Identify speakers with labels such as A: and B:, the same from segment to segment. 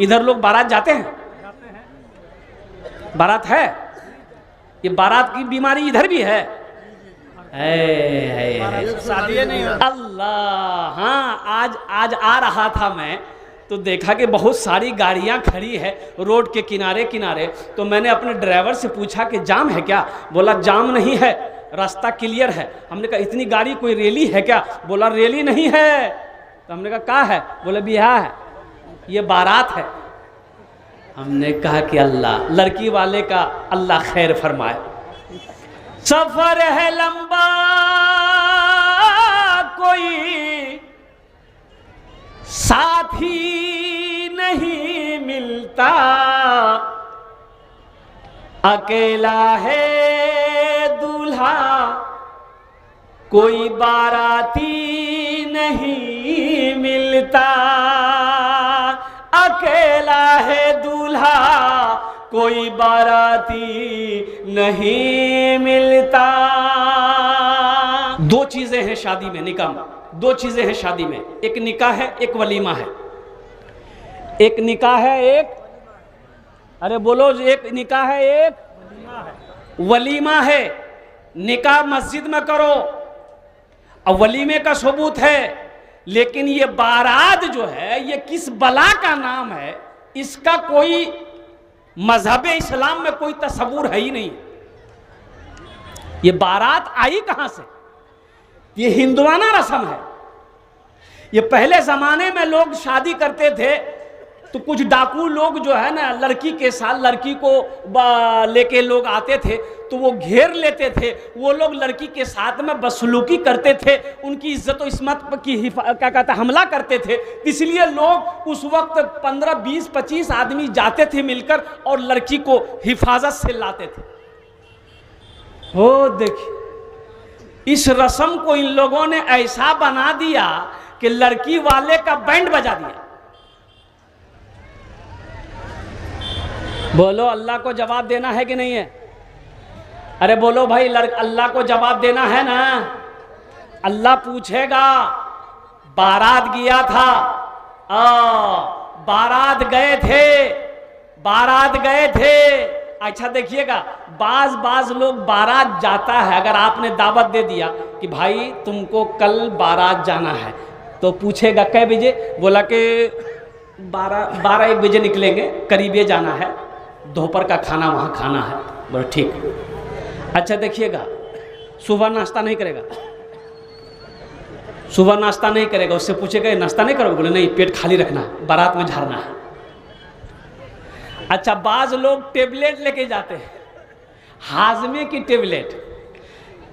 A: इधर लोग बारात जाते हैं, बारात है, ये बारात की बीमारी इधर भी है।
B: शादी नहीं होती।
A: अल्लाह, हाँ आज आ रहा था मैं तो देखा कि बहुत सारी गाड़ियां खड़ी है रोड के किनारे किनारे। तो मैंने अपने ड्राइवर से पूछा कि जाम है क्या? बोला जाम नहीं है, रास्ता क्लियर है। हमने कहा इतनी गाड़ी कोई रैली है क्या? बोला रैली नहीं है। तो हमने कहा क्या है? बोले ब्याह है, ये बारात है। हमने कहा कि अल्लाह, लड़की वाले का अल्लाह खैर फरमाए। सफर है लंबा कोई साथी नहीं मिलता, अकेला है दूल्हा कोई बाराती नहीं मिलता, अकेला है दूल्हा कोई बाराती नहीं मिलता। दो चीजें हैं शादी में, निकाह में दो चीजें हैं शादी में, एक निकाह है, एक वलीमा है। एक निकाह है, एक, अरे बोलो, एक निकाह है, एक वलीमा है। निकाह मस्जिद में करो और वलीमे का सबूत है, लेकिन ये बारात जो है ये किस बला का नाम है, इसका कोई मजहब इस्लाम में कोई तस्वूर है ही नहीं। ये बारात आई कहां से? ये हिंदुआना रस्म है। ये पहले जमाने में लोग शादी करते थे तो कुछ डाकू लोग जो है ना, लड़की के साथ लड़की को लेके लोग आते थे तो वो घेर लेते थे। वो लोग लड़की के साथ में बदसलूकी करते थे, उनकी इज्जत और इस्मत की क्या कहता हमला करते थे। इसलिए लोग उस वक्त 15, 20, 25 आदमी जाते थे मिलकर और लड़की को हिफाजत से लाते थे। हो देखिए, इस रस्म को इन लोगों ने ऐसा बना दिया कि लड़की वाले का बैंड बजा दिया। बोलो अल्लाह को जवाब देना है कि नहीं है? अरे बोलो भाई, अल्लाह को जवाब देना है ना। अल्लाह पूछेगा, बारात गया था, बारात गए थे। अच्छा देखिएगा, बाज लोग बारात जाता है, अगर आपने दावत दे दिया कि भाई तुमको कल बारात जाना है, तो पूछेगा कै बजे? बोला कि 12-1 बजे निकलेंगे, करीबे जाना है, दोपहर का खाना वहाँ खाना है। बोला ठीक। अच्छा देखिएगा, सुबह नाश्ता नहीं करेगा, सुबह नाश्ता नहीं करेगा। उससे पूछेगा नाश्ता नहीं करोगे? बोले नहीं, पेट खाली रखना है, बारात में झाड़ना है। अच्छा, बाज लोग टेबलेट लेके जाते हैं, हाजमे की टेबलेट,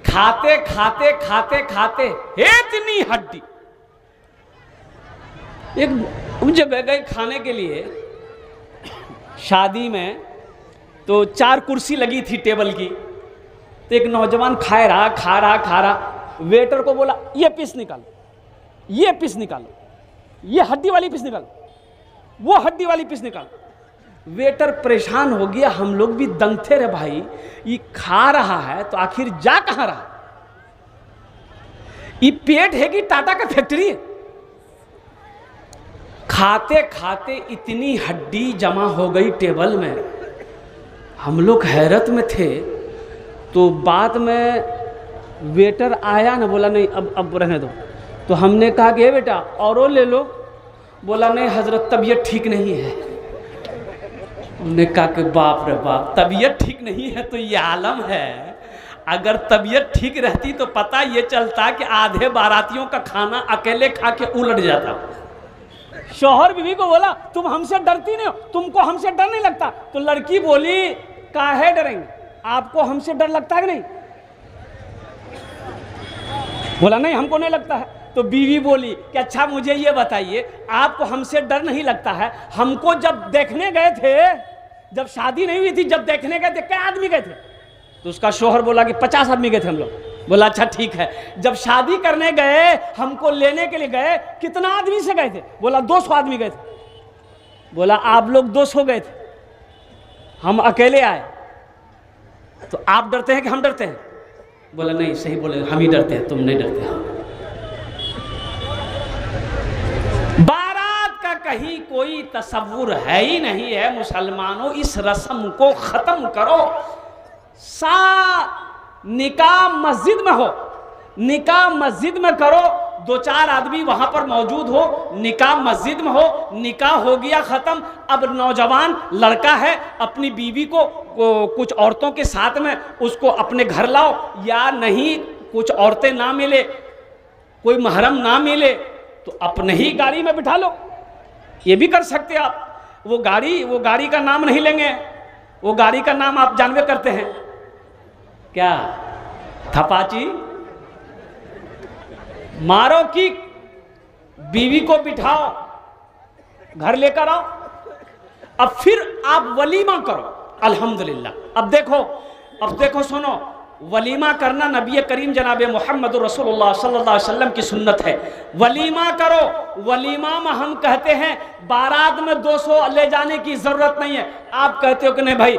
A: खाते खाते खाते खाते इतनी हड्डी। एक जगह गए खाने के लिए शादी में, तो 4 कुर्सी लगी थी टेबल की। तो एक नौजवान खा रहा, वेटर को बोला ये पीस निकालो, ये पीस निकालो, ये हड्डी वाली पीस निकालो, वो हड्डी वाली पीस निकालो। वेटर परेशान हो गया, हम लोग भी दंग थे रे भाई, ये खा रहा है तो आखिर जा कहां रहा? ये पेट है कि टाटा का फैक्ट्री है? खाते खाते इतनी हड्डी जमा हो गई टेबल में, हम लोग हैरत में थे। तो बाद में वेटर आया ना, बोला नहीं अब रहने दो। तो हमने कहा कि बेटा और ले लो। बोला नहीं हजरत, तबीयत ठीक नहीं है। हमने कहा कि बाप रे बाप, तबीयत ठीक नहीं है तो ये आलम है। अगर तबीयत ठीक रहती तो पता ये चलता कि आधे बारातियों का खाना अकेले खा के उलट जाता। शौहर बीवी को बोला तुम हमसे डरती नहीं हो, तुमको हमसे डर नहीं लगता? तो लड़की बोली काहे डरेंगे, आपको हमसे डर लगता है कि नहीं? बोला नहीं हमको नहीं लगता है। तो बीवी बोली कि अच्छा मुझे ये बताइए, आपको हमसे डर नहीं लगता है? हमको जब देखने गए थे, जब शादी नहीं हुई थी, जब देखने गए थे, क्या आदमी गए थे? तो उसका शौहर बोला कि 50 आदमी गए थे हम लोग। बोला अच्छा ठीक है। जब शादी करने गए, हमको लेने के लिए गए, कितना आदमी से गए थे? बोला 200 आदमी गए थे। बोला आप लोग 200 गए थे, हम अकेले आए, तो आप डरते हैं कि हम डरते हैं? बोला नहीं, सही बोले, हम ही डरते हैं, तुम नहीं डरते। बारात का कहीं कोई तसव्वुर है ही नहीं है। मुसलमानों, इस रस्म को ख़त्म करो। निकाह मस्जिद में हो, निकाह मस्जिद में करो, 2-4 आदमी वहां पर मौजूद हो, निकाह मस्जिद में हो, निकाह हो गया ख़त्म। अब नौजवान लड़का है, अपनी बीवी को कुछ औरतों के साथ में उसको अपने घर लाओ, या नहीं कुछ औरतें ना मिले, कोई महरम ना मिले, तो अपने ही गाड़ी में बिठा लो। ये भी कर सकते आप। वो गाड़ी का नाम नहीं लेंगे, वो गाड़ी का नाम आप जानवे करते हैं क्या? थपाची। मारो की बीवी को बिठाओ, घर लेकर आओ, अब फिर आप वलीमा करो। अल्हम्दुलिल्लाह। अब देखो सुनो, वलीमा करना नबी करीम जनाब मोहम्मद रसूलुल्लाह सल्लल्लाहु अलैहि वसल्लम की सुन्नत है। वलीमा करो। वलीमा में हम कहते हैं बारात में 200 ले जाने की ज़रूरत नहीं है। आप कहते हो कि नहीं भाई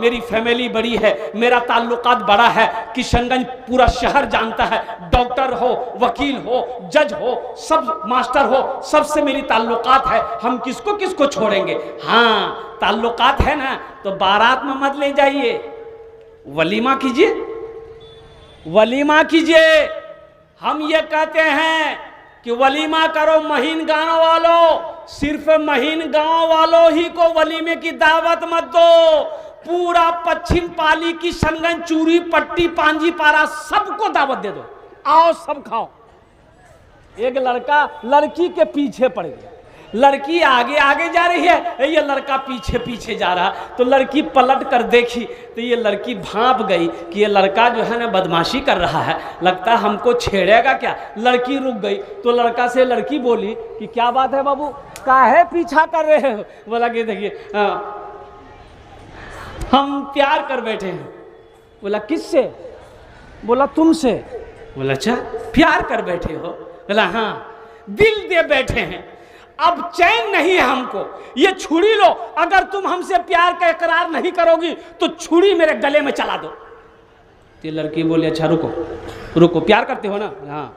A: मेरी फैमिली बड़ी है, मेरा ताल्लुकात बड़ा है, किशनगंज पूरा शहर जानता है, डॉक्टर हो, वकील हो, जज हो, सब मास्टर हो, सबसे मेरी ताल्लुकात है, हम किसको किसको छोड़ेंगे। हाँ, ताल्लुकात है ना, तो बारात में मत ले जाइए, वलीमा कीजिए, वलीमा कीजिए। हम ये कहते हैं कि वलीमा करो महीन गांव वालों, सिर्फ महीन गांव वालों ही को वलीमे की दावत मत दो। पूरा पश्चिम पाली की किशनगंज, चूरी, पट्टी, पांजी पारा सबको दावत दे दो, आओ सब खाओ। एक लड़का लड़की के पीछे पड़ गया, लड़की आगे आगे जा रही है, ये लड़का पीछे पीछे जा रहा। तो लड़की पलट कर देखी तो ये लड़की भांप गई कि ये लड़का जो है ना बदमाशी कर रहा है, लगता है हमको छेड़ेगा क्या। लड़की रुक गई तो लड़का से लड़की बोली कि क्या बात है बाबू, काहे पीछा कर रहे हो। बोला कि देखिए हम प्यार कर बैठे हैं। बोला किससे? बोला तुमसे। बोला अच्छा प्यार कर बैठे हो? बोला हाँ, दिल दे बैठे हैं, अब चैन नहीं है हमको, ये छुरी लो, अगर तुम हमसे प्यार का इकरार नहीं करोगी तो छुरी मेरे गले में चला दो। तो लड़की बोली अच्छा रुको, प्यार करते हो ना? हाँ।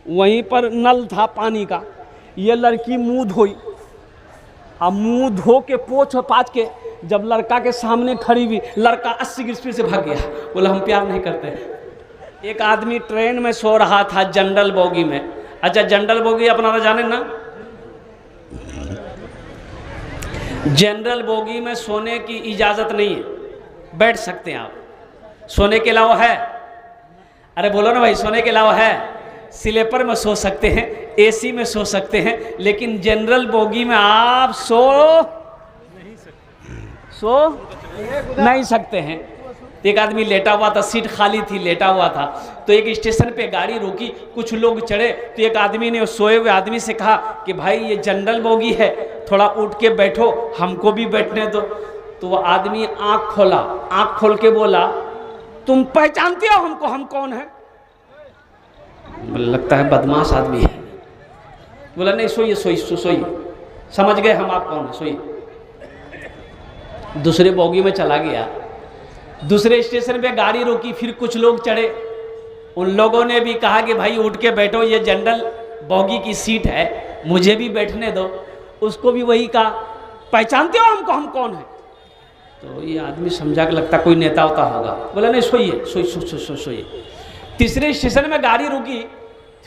A: वहीं पर नल था पानी का, ये लड़की मुंह धोई, अब मुंह धो के पोंछ पाछ के जब लड़का के सामने खड़ी हुई, लड़का 80 की स्पीड से भाग गया। बोला हम प्यार नहीं करते। एक आदमी ट्रेन में सो रहा था जनरल बोगी में। अच्छा, जनरल बोगी अपना जाने ना, जनरल बोगी में सोने की इजाज़त नहीं है, बैठ सकते हैं आप। सोने के अलावा है? अरे बोलो ना भाई, सोने के अलावा है? स्लीपर में सो सकते हैं, एसी में सो सकते हैं, लेकिन जनरल बोगी में आप सो नहीं सकते हैं। एक आदमी लेटा हुआ था, सीट खाली थी, लेटा हुआ था। तो एक स्टेशन पे गाड़ी रुकी, कुछ लोग चढ़े, तो एक आदमी ने सोए हुए आदमी से कहा कि भाई ये जनरल बोगी है, थोड़ा उठ के बैठो, हमको भी बैठने दो। तो वो आदमी आँख खोला, आँख खोल के बोला तुम पहचानते हो हमको, हम कौन है? लगता है बदमाश आदमी है। बोला नहीं, सोइए, समझ गए हम आप कौन है, सोइए। दूसरे बोगी में चला गया। दूसरे स्टेशन पे गाड़ी रोकी, फिर कुछ लोग चढ़े, उन लोगों ने भी कहा कि भाई उठ के बैठो, ये जनरल बोगी की सीट है, मुझे भी बैठने दो। उसको भी वही कहा पहचानते हो हमको, हम कौन है? तो ये आदमी समझा कि लगता कोई नेता होता होगा। बोला नहीं, सोइए। तीसरे स्टेशन में गाड़ी रुकी,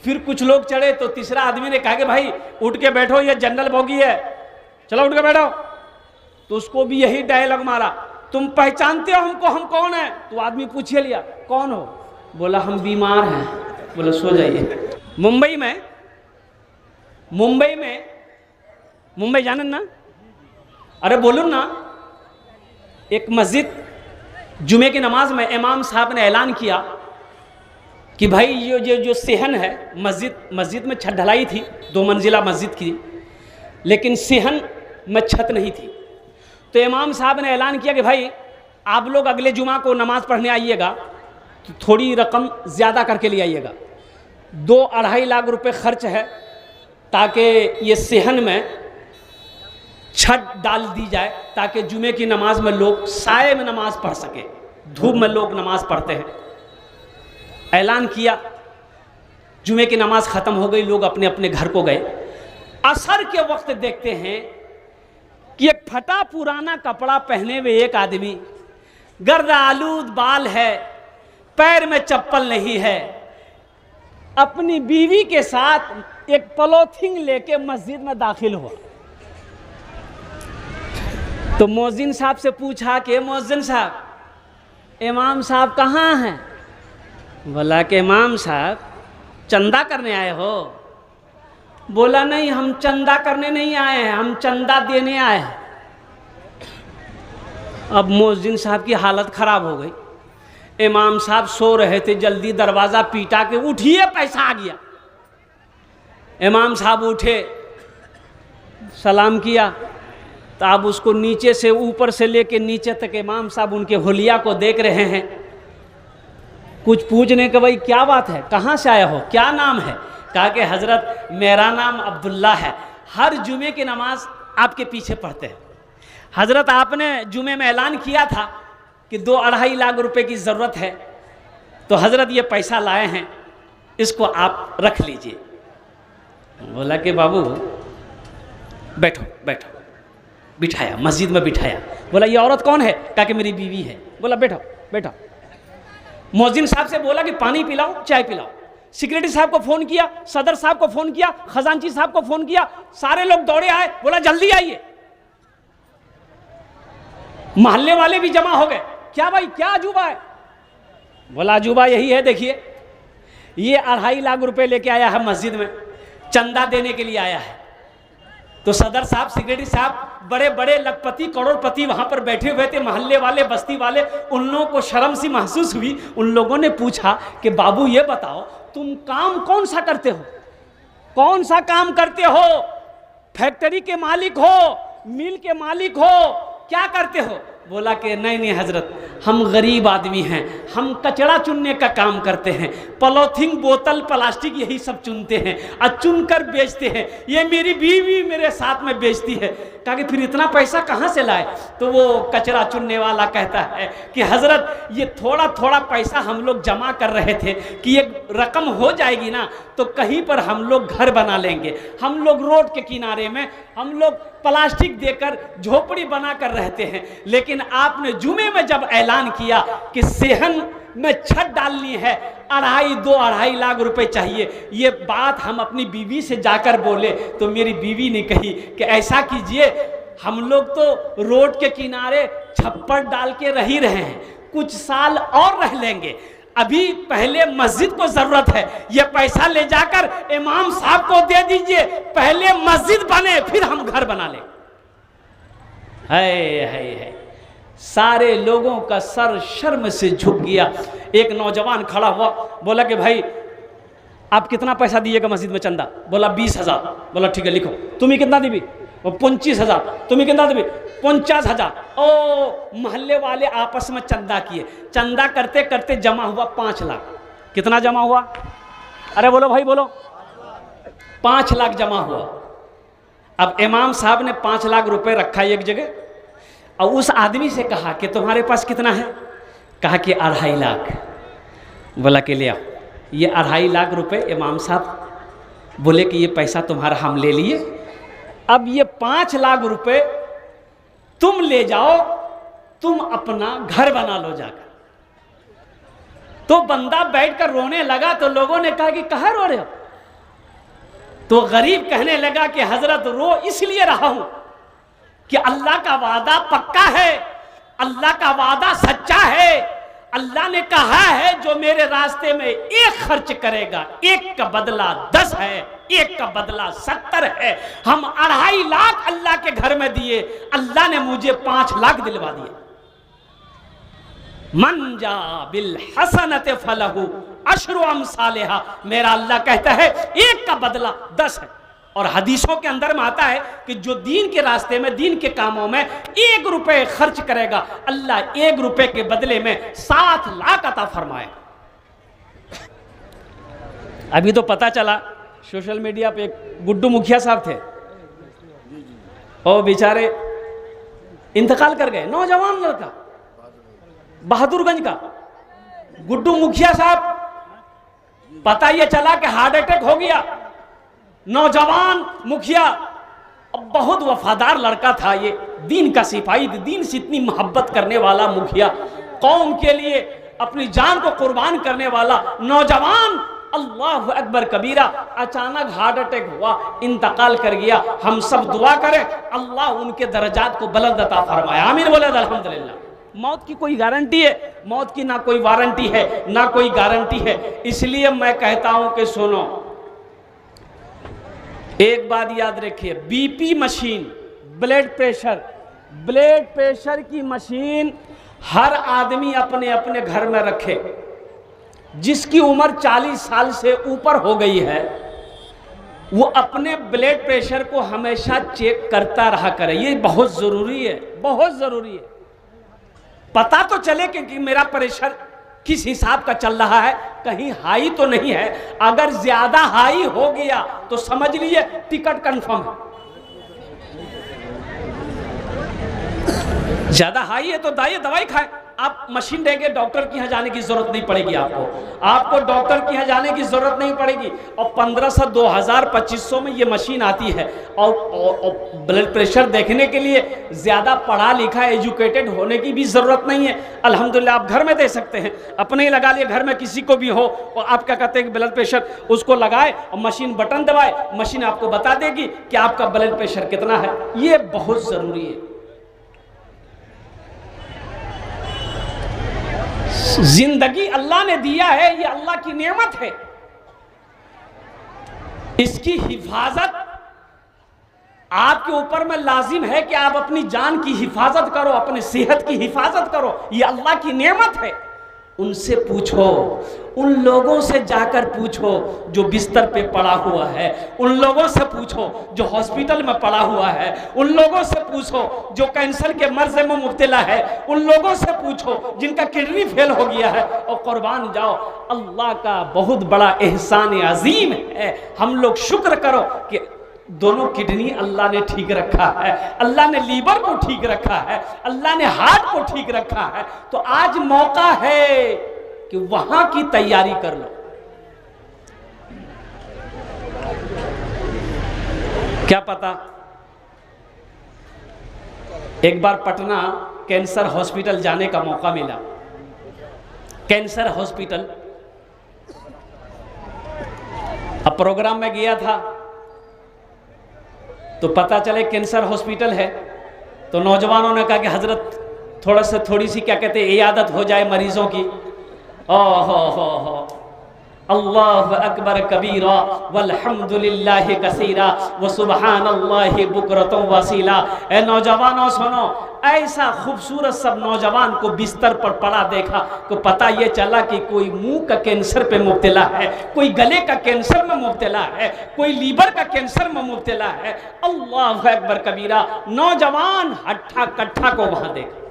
A: फिर कुछ लोग चढ़े, तो तीसरा आदमी ने कहा कि भाई उठ के बैठो, ये जनरल बोगी है, चलो उठ के बैठो। तो उसको भी यही डायलॉग मारा, तुम पहचानते हो हमको, हम कौन है? तो आदमी पूछे लिया कौन हो? बोला हम बीमार हैं। बोला सो जाइए। मुंबई जाने ना? अरे बोलूँ ना, एक मस्जिद जुमे की नमाज में इमाम साहब ने ऐलान किया कि भाई ये जो सेहन है, मस्जिद में छत ढलाई थी, 2 मंजिला मस्जिद की, लेकिन सेहन में छत नहीं थी। तो इमाम साहब ने ऐलान किया कि भाई आप लोग अगले जुमा को नमाज पढ़ने आइएगा, तो थोड़ी रकम ज़्यादा करके ले आइएगा। 2-2.5 लाख रुपए खर्च है, ताकि ये सेहन में छत डाल दी जाए, ताकि जुमे की नमाज में लोग साए में नमाज पढ़ सके, धूप में लोग नमाज पढ़ते हैं। ऐलान किया, जुमे की नमाज ख़त्म हो गई, लोग अपने अपने घर को गए। असर के वक्त देखते हैं कि एक फटा पुराना कपड़ा पहने हुए एक आदमी, गर्द आलूद बाल है, पैर में चप्पल नहीं है, अपनी बीवी के साथ एक पॉलीथिन लेके मस्जिद में दाखिल हुआ। तो मौजिन साहब से पूछा कि मौजिन साहब, इमाम साहब कहाँ हैं? बोला कि इमाम साहब चंदा करने आए हो? बोला नहीं, हम चंदा करने नहीं आए हैं, हम चंदा देने आए हैं। अब मौजिन साहब की हालत खराब हो गई। इमाम साहब सो रहे थे, जल्दी दरवाज़ा पीटा के उठिए पैसा आ गया। इमाम साहब उठे, सलाम किया, तो आप उसको नीचे से ऊपर से लेके नीचे तक इमाम साहब उनके होलिया को देख रहे हैं। कुछ पूछने के, भाई क्या बात है, कहाँ से आया हो, क्या नाम है? कहा कि हज़रत मेरा नाम अब्दुल्ला है, हर जुमे की नमाज आपके पीछे पढ़ते हैं। हज़रत आपने जुमे में ऐलान किया था कि 2-2.5 लाख रुपए की ज़रूरत है, तो हज़रत ये पैसा लाए हैं, इसको आप रख लीजिए। बोला कि बाबू बैठो बैठो, बिठाया, मस्जिद में बिठाया। बोला ये औरत कौन है? कहा कि मेरी बीवी है। बोला बैठो बैठो। मौजिन साहब से बोला कि पानी पिलाओ, चाय पिलाओ। सेक्रेटरी साहब को फ़ोन किया, सदर साहब को फ़ोन किया, खजांची साहब को फ़ोन किया, सारे लोग दौड़े आए। बोला जल्दी आइए। मोहल्ले वाले भी जमा हो गए। क्या भाई, क्या अजूबा है? बोला अजूबा यही है, देखिए ये 2.5 लाख रुपए लेके आया है, मस्जिद में चंदा देने के लिए आया है। तो सदर साहब, सेक्रेटरी साहब, बड़े बड़े लखपति करोड़पति वहां पर बैठे हुए थे, मोहल्ले वाले, बस्ती वाले। उन लोगों को शर्म सी महसूस हुई। उन लोगों ने पूछा कि बाबू ये बताओ तुम काम कौन सा करते हो, कौन सा काम करते हो? फैक्ट्री के मालिक हो, मिल के मालिक हो, क्या करते हो? बोला कि नहीं नहीं हजरत, हम गरीब आदमी हैं, हम कचरा चुनने का काम करते हैं, पॉलीथीन, बोतल, प्लास्टिक यही सब चुनते हैं और चुनकर बेचते हैं। ये मेरी बीवी मेरे साथ में बेचती है। कहा कि फिर इतना पैसा कहाँ से लाए? तो वो कचरा चुनने वाला कहता है कि हजरत ये थोड़ा थोड़ा पैसा हम लोग जमा कर रहे थे कि ये रकम हो जाएगी ना तो कहीं पर हम लोग घर बना लेंगे। हम लोग रोड के किनारे में हम लोग प्लास्टिक देकर झोपड़ी बना कर रहते हैं, लेकिन आपने जुमे में जब ऐलान किया कि सेहन में छत डालनी है, 2.5 लाख रुपए चाहिए, ये बात हम अपनी बीवी से जाकर बोले तो मेरी बीवी ने कही कि ऐसा कीजिए, हम लोग तो रोड के किनारे छप्पर डाल के रह ही रहे हैं, कुछ साल और रह लेंगे, अभी पहले मस्जिद को जरूरत है, ये पैसा ले जाकर इमाम साहब को दे दीजिए, पहले मस्जिद बने फिर हम घर बना लें। है सारे लोगों का सर शर्म से झुक गया। एक नौजवान खड़ा हुआ, बोला कि भाई आप कितना पैसा दिएगा मस्जिद में चंदा? बोला 20,000। बोला ठीक है लिखो। तुम्हें कितना देवी? वो 25,000। तुम्हें कितना देवी? 50,000। ओ मोहल्ले वाले आपस में चंदा किए, चंदा करते करते जमा हुआ 5 लाख। कितना जमा हुआ? अरे बोलो भाई बोलो। 5 लाख जमा हुआ। अब इमाम साहब ने 5 लाख रुपए रखा एक जगह और उस आदमी से कहा कि तुम्हारे पास कितना है? कहा कि 2.5 लाख। बोला कि ले आओ। ये 2.5 लाख रुपए इमाम साहब बोले कि ये पैसा तुम्हारा हम ले लिए, अब ये 5 लाख रुपए तुम ले जाओ, तुम अपना घर बना लो जाकर। तो बंदा बैठकर रोने लगा तो लोगों ने कहा कि कहाँ रो रहे हो? तो गरीब कहने लगा कि हजरत रो इसलिए रहा हूं कि अल्लाह का वादा पक्का है, अल्लाह का वादा सच्चा है। अल्लाह ने कहा है जो मेरे रास्ते में 1 खर्च करेगा, 1 का बदला 10 है, 1 का बदला 70 है। हम 2.5 लाख अल्लाह के घर में दिए, अल्लाह ने मुझे 5 लाख दिलवा दिए। मन जा बिल हसनत फलहु अशरु अमसालिहा, मेरा अल्लाह कहता है 1 का बदला 10 है। और हदीसों के अंदर में आता है कि जो दीन के रास्ते में, दीन के कामों में 1 रुपए खर्च करेगा, अल्लाह 1 रुपए के बदले में 7 लाख अता फरमाएगा। अभी तो पता चला सोशल मीडिया पे एक गुड्डू मुखिया साहब थे, और बेचारे इंतकाल कर गए, नौजवान लड़का बहादुरगंज का गुड्डू मुखिया साहब। पता ये चला कि हार्ट अटैक हो गया, नौजवान मुखिया, अब बहुत वफादार लड़का था ये, दीन का सिपाही, दीन से इतनी मोहब्बत करने वाला मुखिया, कौम के लिए अपनी जान को कुर्बान करने वाला नौजवान, अल्लाह अकबर कबीरा, अचानक हार्ट अटैक हुआ, इंतकाल कर गया। हम सब दुआ करें अल्लाह उनके दर्जात को बुलंद अता फरमाए, आमीन बोले अल्हम्दुलिल्लाह। मौत की कोई गारंटी है? मौत की ना कोई वारंटी है ना कोई गारंटी है। इसलिए मैं कहता हूं कि सुनो, एक बात याद रखिए, बीपी मशीन, ब्लड प्रेशर की मशीन हर आदमी अपने अपने घर में रखे। जिसकी उम्र 40 साल से ऊपर हो गई है वो अपने ब्लड प्रेशर को हमेशा चेक करता रहा करे। ये बहुत जरूरी है, बहुत जरूरी है। पता तो चले कि मेरा प्रेशर किस हिसाब का चल रहा है, कहीं हाई तो नहीं है। अगर ज्यादा हाई हो गया तो समझ लीजिए टिकट कंफर्म है। ज्यादा हाई है तो दवाई खाए। आप मशीन देंगे, डॉक्टर के यहाँ जाने की जरूरत नहीं पड़ेगी। आपको डॉक्टर के यहाँ जाने की जरूरत नहीं पड़ेगी। और 1500, 2000, 2500 में ये मशीन आती है। और ब्लड प्रेशर देखने के लिए ज्यादा पढ़ा लिखा एजुकेटेड होने की भी जरूरत नहीं है। अल्हम्दुलिल्लाह आप घर में दे सकते हैं, अपने ही लगा लिए, घर में किसी को भी हो और आप क्या कहते हैं कि ब्लड प्रेशर, उसको लगाए और मशीन बटन दबाए, मशीन आपको बता देगी कि आपका ब्लड प्रेशर कितना है। ये बहुत जरूरी है। जिंदगी अल्लाह ने दिया है, ये अल्लाह की नेमत है। इसकी हिफाजत आपके ऊपर में लाजिम है कि आप अपनी जान की हिफाजत करो, अपने सेहत की हिफाजत करो। ये अल्लाह की नेमत है। उनसे पूछो, उन लोगों से जाकर पूछो जो बिस्तर पे पड़ा हुआ है, उन लोगों से पूछो जो हॉस्पिटल में पड़ा हुआ है, उन लोगों से पूछो जो कैंसर के मर्ज में मुब्तला है, उन लोगों से पूछो जिनका किडनी फेल हो गया है, और कुर्बान जाओ। अल्लाह का बहुत बड़ा एहसान अजीम है। हम लोग शुक्र करो कि दोनों किडनी अल्लाह ने ठीक रखा है, अल्लाह ने लीवर को ठीक रखा है, अल्लाह ने हार्ट को ठीक रखा है। तो आज मौका है कि वहां की तैयारी कर लो। क्या पता एक बार पटना कैंसर हॉस्पिटल जाने का मौका मिला। कैंसर हॉस्पिटल, अब प्रोग्राम में गया था तो पता चले कैंसर हॉस्पिटल है। तो नौजवानों ने कहा कि हजरत थोड़ी सी क्या कहते हैं इयादत हो जाए मरीजों की। हो अल्लाह अकबर कबीरा वल्हम्दुलिल्लाहि कसीरा व सुबहानल्लाहि बुकरतुम वसीला। ए नौजवानों सुनो, ऐसा खूबसूरत सब नौजवान को बिस्तर पर पड़ा देखा तो पता ये चला कि कोई मुंह का कैंसर पे मुब्तला है, कोई गले का कैंसर में मुब्तला है, कोई लीवर का कैंसर में मुब्तला है। अल्लाह अकबर कबीरा। नौजवान हट्ठा कट्ठा को वहां देखा।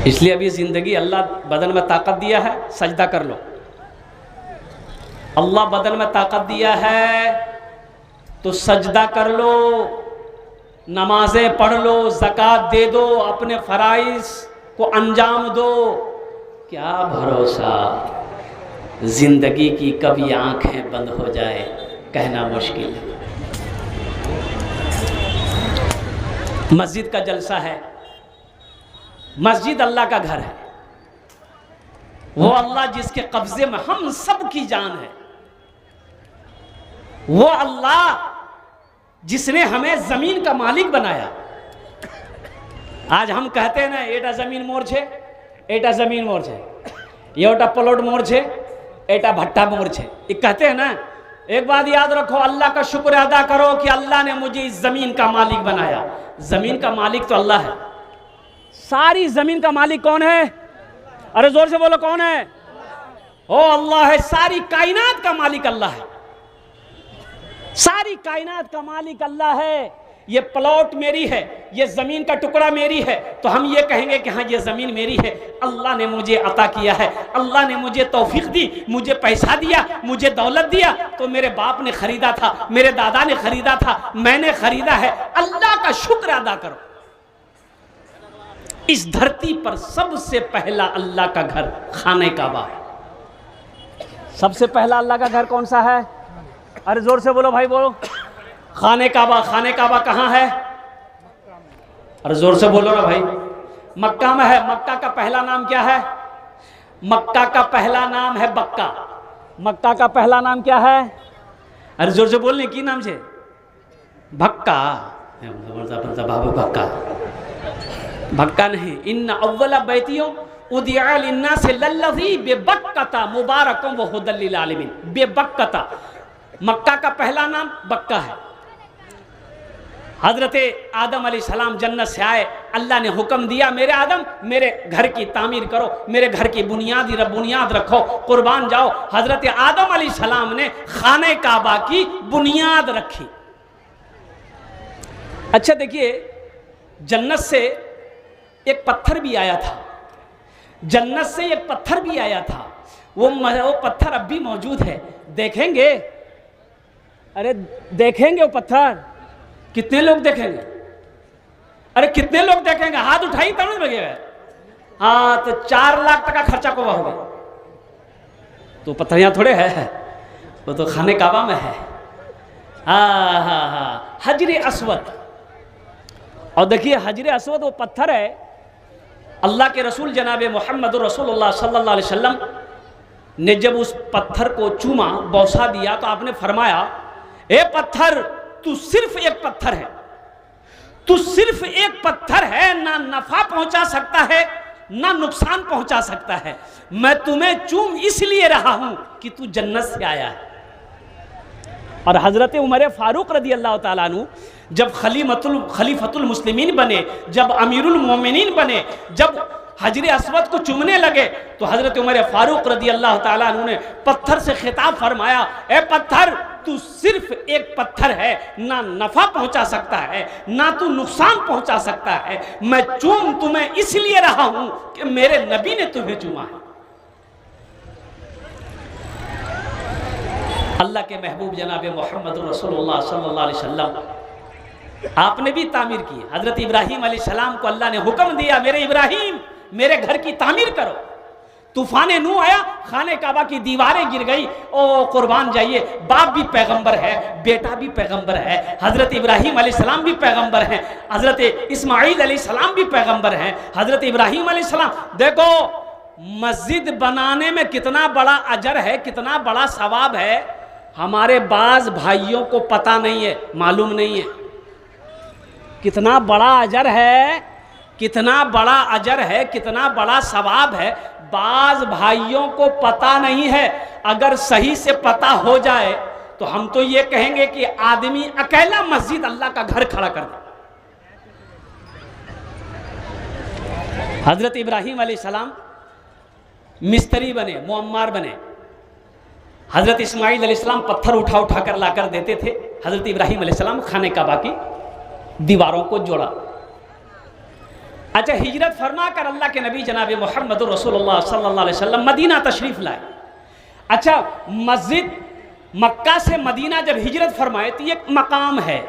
A: इसलिए अभी जिंदगी अल्लाह बदन में ताकत दिया है, सजदा कर लो। अल्लाह बदन में ताकत दिया है तो सजदा कर लो, नमाजें पढ़ लो, ज़कात दे दो, अपने फराइज को अंजाम दो। क्या भरोसा जिंदगी की कभी आंखें बंद हो जाए, कहना मुश्किल है। मस्जिद का जलसा है, मस्जिद अल्लाह का घर है। वो अल्लाह जिसके कब्जे में हम सब की जान है, वो अल्लाह जिसने हमें जमीन का मालिक बनाया। आज हम कहते हैं ना एटा जमीन मोर छे, एटा जमीन मोर छे, ये प्लॉट मोर छे, एटा भट्टा मोर छे, ये कहते हैं ना। एक बात याद रखो, अल्लाह का शुक्र अदा करो कि अल्लाह ने मुझे इस जमीन का मालिक बनाया। जमीन का मालिक तो अल्लाह है। सारी जमीन का मालिक कौन है? अरे जोर से बोलो, कौन है? ओ अल्लाह है। सारी कायनात का मालिक अल्लाह है। सारी कायनात का मालिक अल्लाह है। ये प्लॉट मेरी है, ये जमीन का टुकड़ा मेरी है, तो हम ये कहेंगे कि हाँ ये जमीन मेरी है, अल्लाह ने मुझे अता किया है, अल्लाह ने मुझे तौफीक दी, मुझे पैसा दिया, मुझे दौलत दिया। तो मेरे बाप ने खरीदा था, मेरे दादा ने खरीदा था, मैंने खरीदा है। अल्लाह का शुक्र अदा करो। इस धरती पर सबसे पहला अल्लाह का घर खाने काबा है। सबसे पहला अल्लाह का घर कौन सा है? अरे जोर से बोलो भाई, बोलो। खाने काबा। खाने काबा कहाँ है? अरे जोर से बोलो ना भाई। मक्का में है। मक्का का पहला नाम क्या है? मक्का का पहला नाम है बक्का। मक्का का पहला नाम क्या है? अरे जोर से बोलने की नाम से भक्का। भक्का भक्का नहीं। इन अव्वला बैतियों उदिया लिन्नास लल्लज़ी बेबक्कता मुबारकम व हुदल लिल आलमीन। बेबक्कता, मक्का का पहला नाम बक्का है। हजरत आदम अलैहिस्सलाम जन्नत से आए, अल्लाह ने हुक्म दिया, मेरे आदम मेरे घर की तामीर करो, मेरे घर की बुनियाद रखो, कुर्बान जाओ। हजरत आदम अलैहिस्सलाम ने खाने काबा की बुनियाद रखी। अच्छा देखिए, जन्नत से एक पत्थर भी आया था। जन्नत से एक पत्थर भी आया था। वो पत्थर अब भी मौजूद है, देखेंगे? अरे देखेंगे वो पत्थर? कितने लोग देखेंगे? अरे कितने लोग देखेंगे? हाथ उठाई तब नहीं लगेगा। हाँ, तो 4 लाख टका खर्चा को होगा। तो पत्थर यहाँ थोड़े है, वो तो खाने काबा में है। हाँ हाँ हाँ, हजरे अस्वद। और देखिए हजरे अस्वद वो पत्थर है, अल्लाह के रसूल जनाब मोहम्मद रसूलुल्लाह सल्लल्लाहु अलैहि वसल्लम ने जब उस पत्थर को चूमा, बौसा दिया, तो आपने फरमाया, ए पत्थर, तू सिर्फ एक पत्थर है, तू सिर्फ एक पत्थर है, ना नफा पहुंचा सकता है ना नुकसान पहुंचा सकता है। मैं तुम्हें चूम इसलिए रहा हूं कि तू जन्नत से आया है। और हजरत उमर फारूक रदी अल्लाह ताला अन्हु जब खलीफतुल मुस्लिमीन बने, जब अमीरुल मोमिनीन बने, जब हजरे अस्वद को चूमने लगे, तो हजरत उमर फारूक रदी अल्लाह ताला अन्हु ने पत्थर से खिताब फरमाया, ए पत्थर, तू सिर्फ एक पत्थर है, ना नफा पहुंचा सकता है ना तू नुकसान पहुंचा सकता है। मैं चूम तुम्हें इसलिए रहा हूं कि मेरे नबी ने तुम्हें चूमा है। अल्लाह के महबूब जनाब मोहम्मद रसूलुल्लाह सल्लल्लाहु अलैहि वसल्लम आपने भी तामीर की। हजरत इब्राहीम अलैहिस्सलाम को अल्लाह ने हुक्म दिया, मेरे इब्राहीम मेरे घर की तामीर करो। तूफान नू आया, खाने काबा की दीवारें गिर गई। ओ कुर्बान जाइए, बाप भी पैगंबर है, बेटा भी पैगंबर है, हजरत इब्राहीम अलैहिस्सलाम भी पैगंबर हैं, हजरत इस्माईल अलैहिस्सलाम भी पैगंबर हैं, हजरत इब्राहीम अलैहिस्सलाम। देखो मस्जिद बनाने में कितना बड़ा अजर है, कितना बड़ा सवाब है, हमारे बाज भाइयों को पता नहीं है, मालूम नहीं है। कितना बड़ा अजर है, कितना बड़ा अजर है, कितना बड़ा सवाब है, बाज भाइयों को पता नहीं है। अगर सही से पता हो जाए तो हम तो ये कहेंगे कि आदमी अकेला मस्जिद अल्लाह का घर खड़ा कर दे। हजरत इब्राहीम अलैहिस्सलाम मिस्त्री बने, मुअम्मार बने। हजरत इस्माईल अलैहिस्सलाम पत्थर उठा उठा कर लाकर देते थे। हजरत इब्राहीम अलैहिस्सलाम खाने काबा की दीवारों को जोड़ा। अच्छा, हिजरत फरमा कर अल्लाह के नबी जनाब मोहम्मद रसूलुल्लाह सल्लल्लाहु अलैहि वसल्लम मदीना तशरीफ लाए। अच्छा, मस्जिद मक्का से मदीना जब हिजरत फरमाए तो एक मकाम है,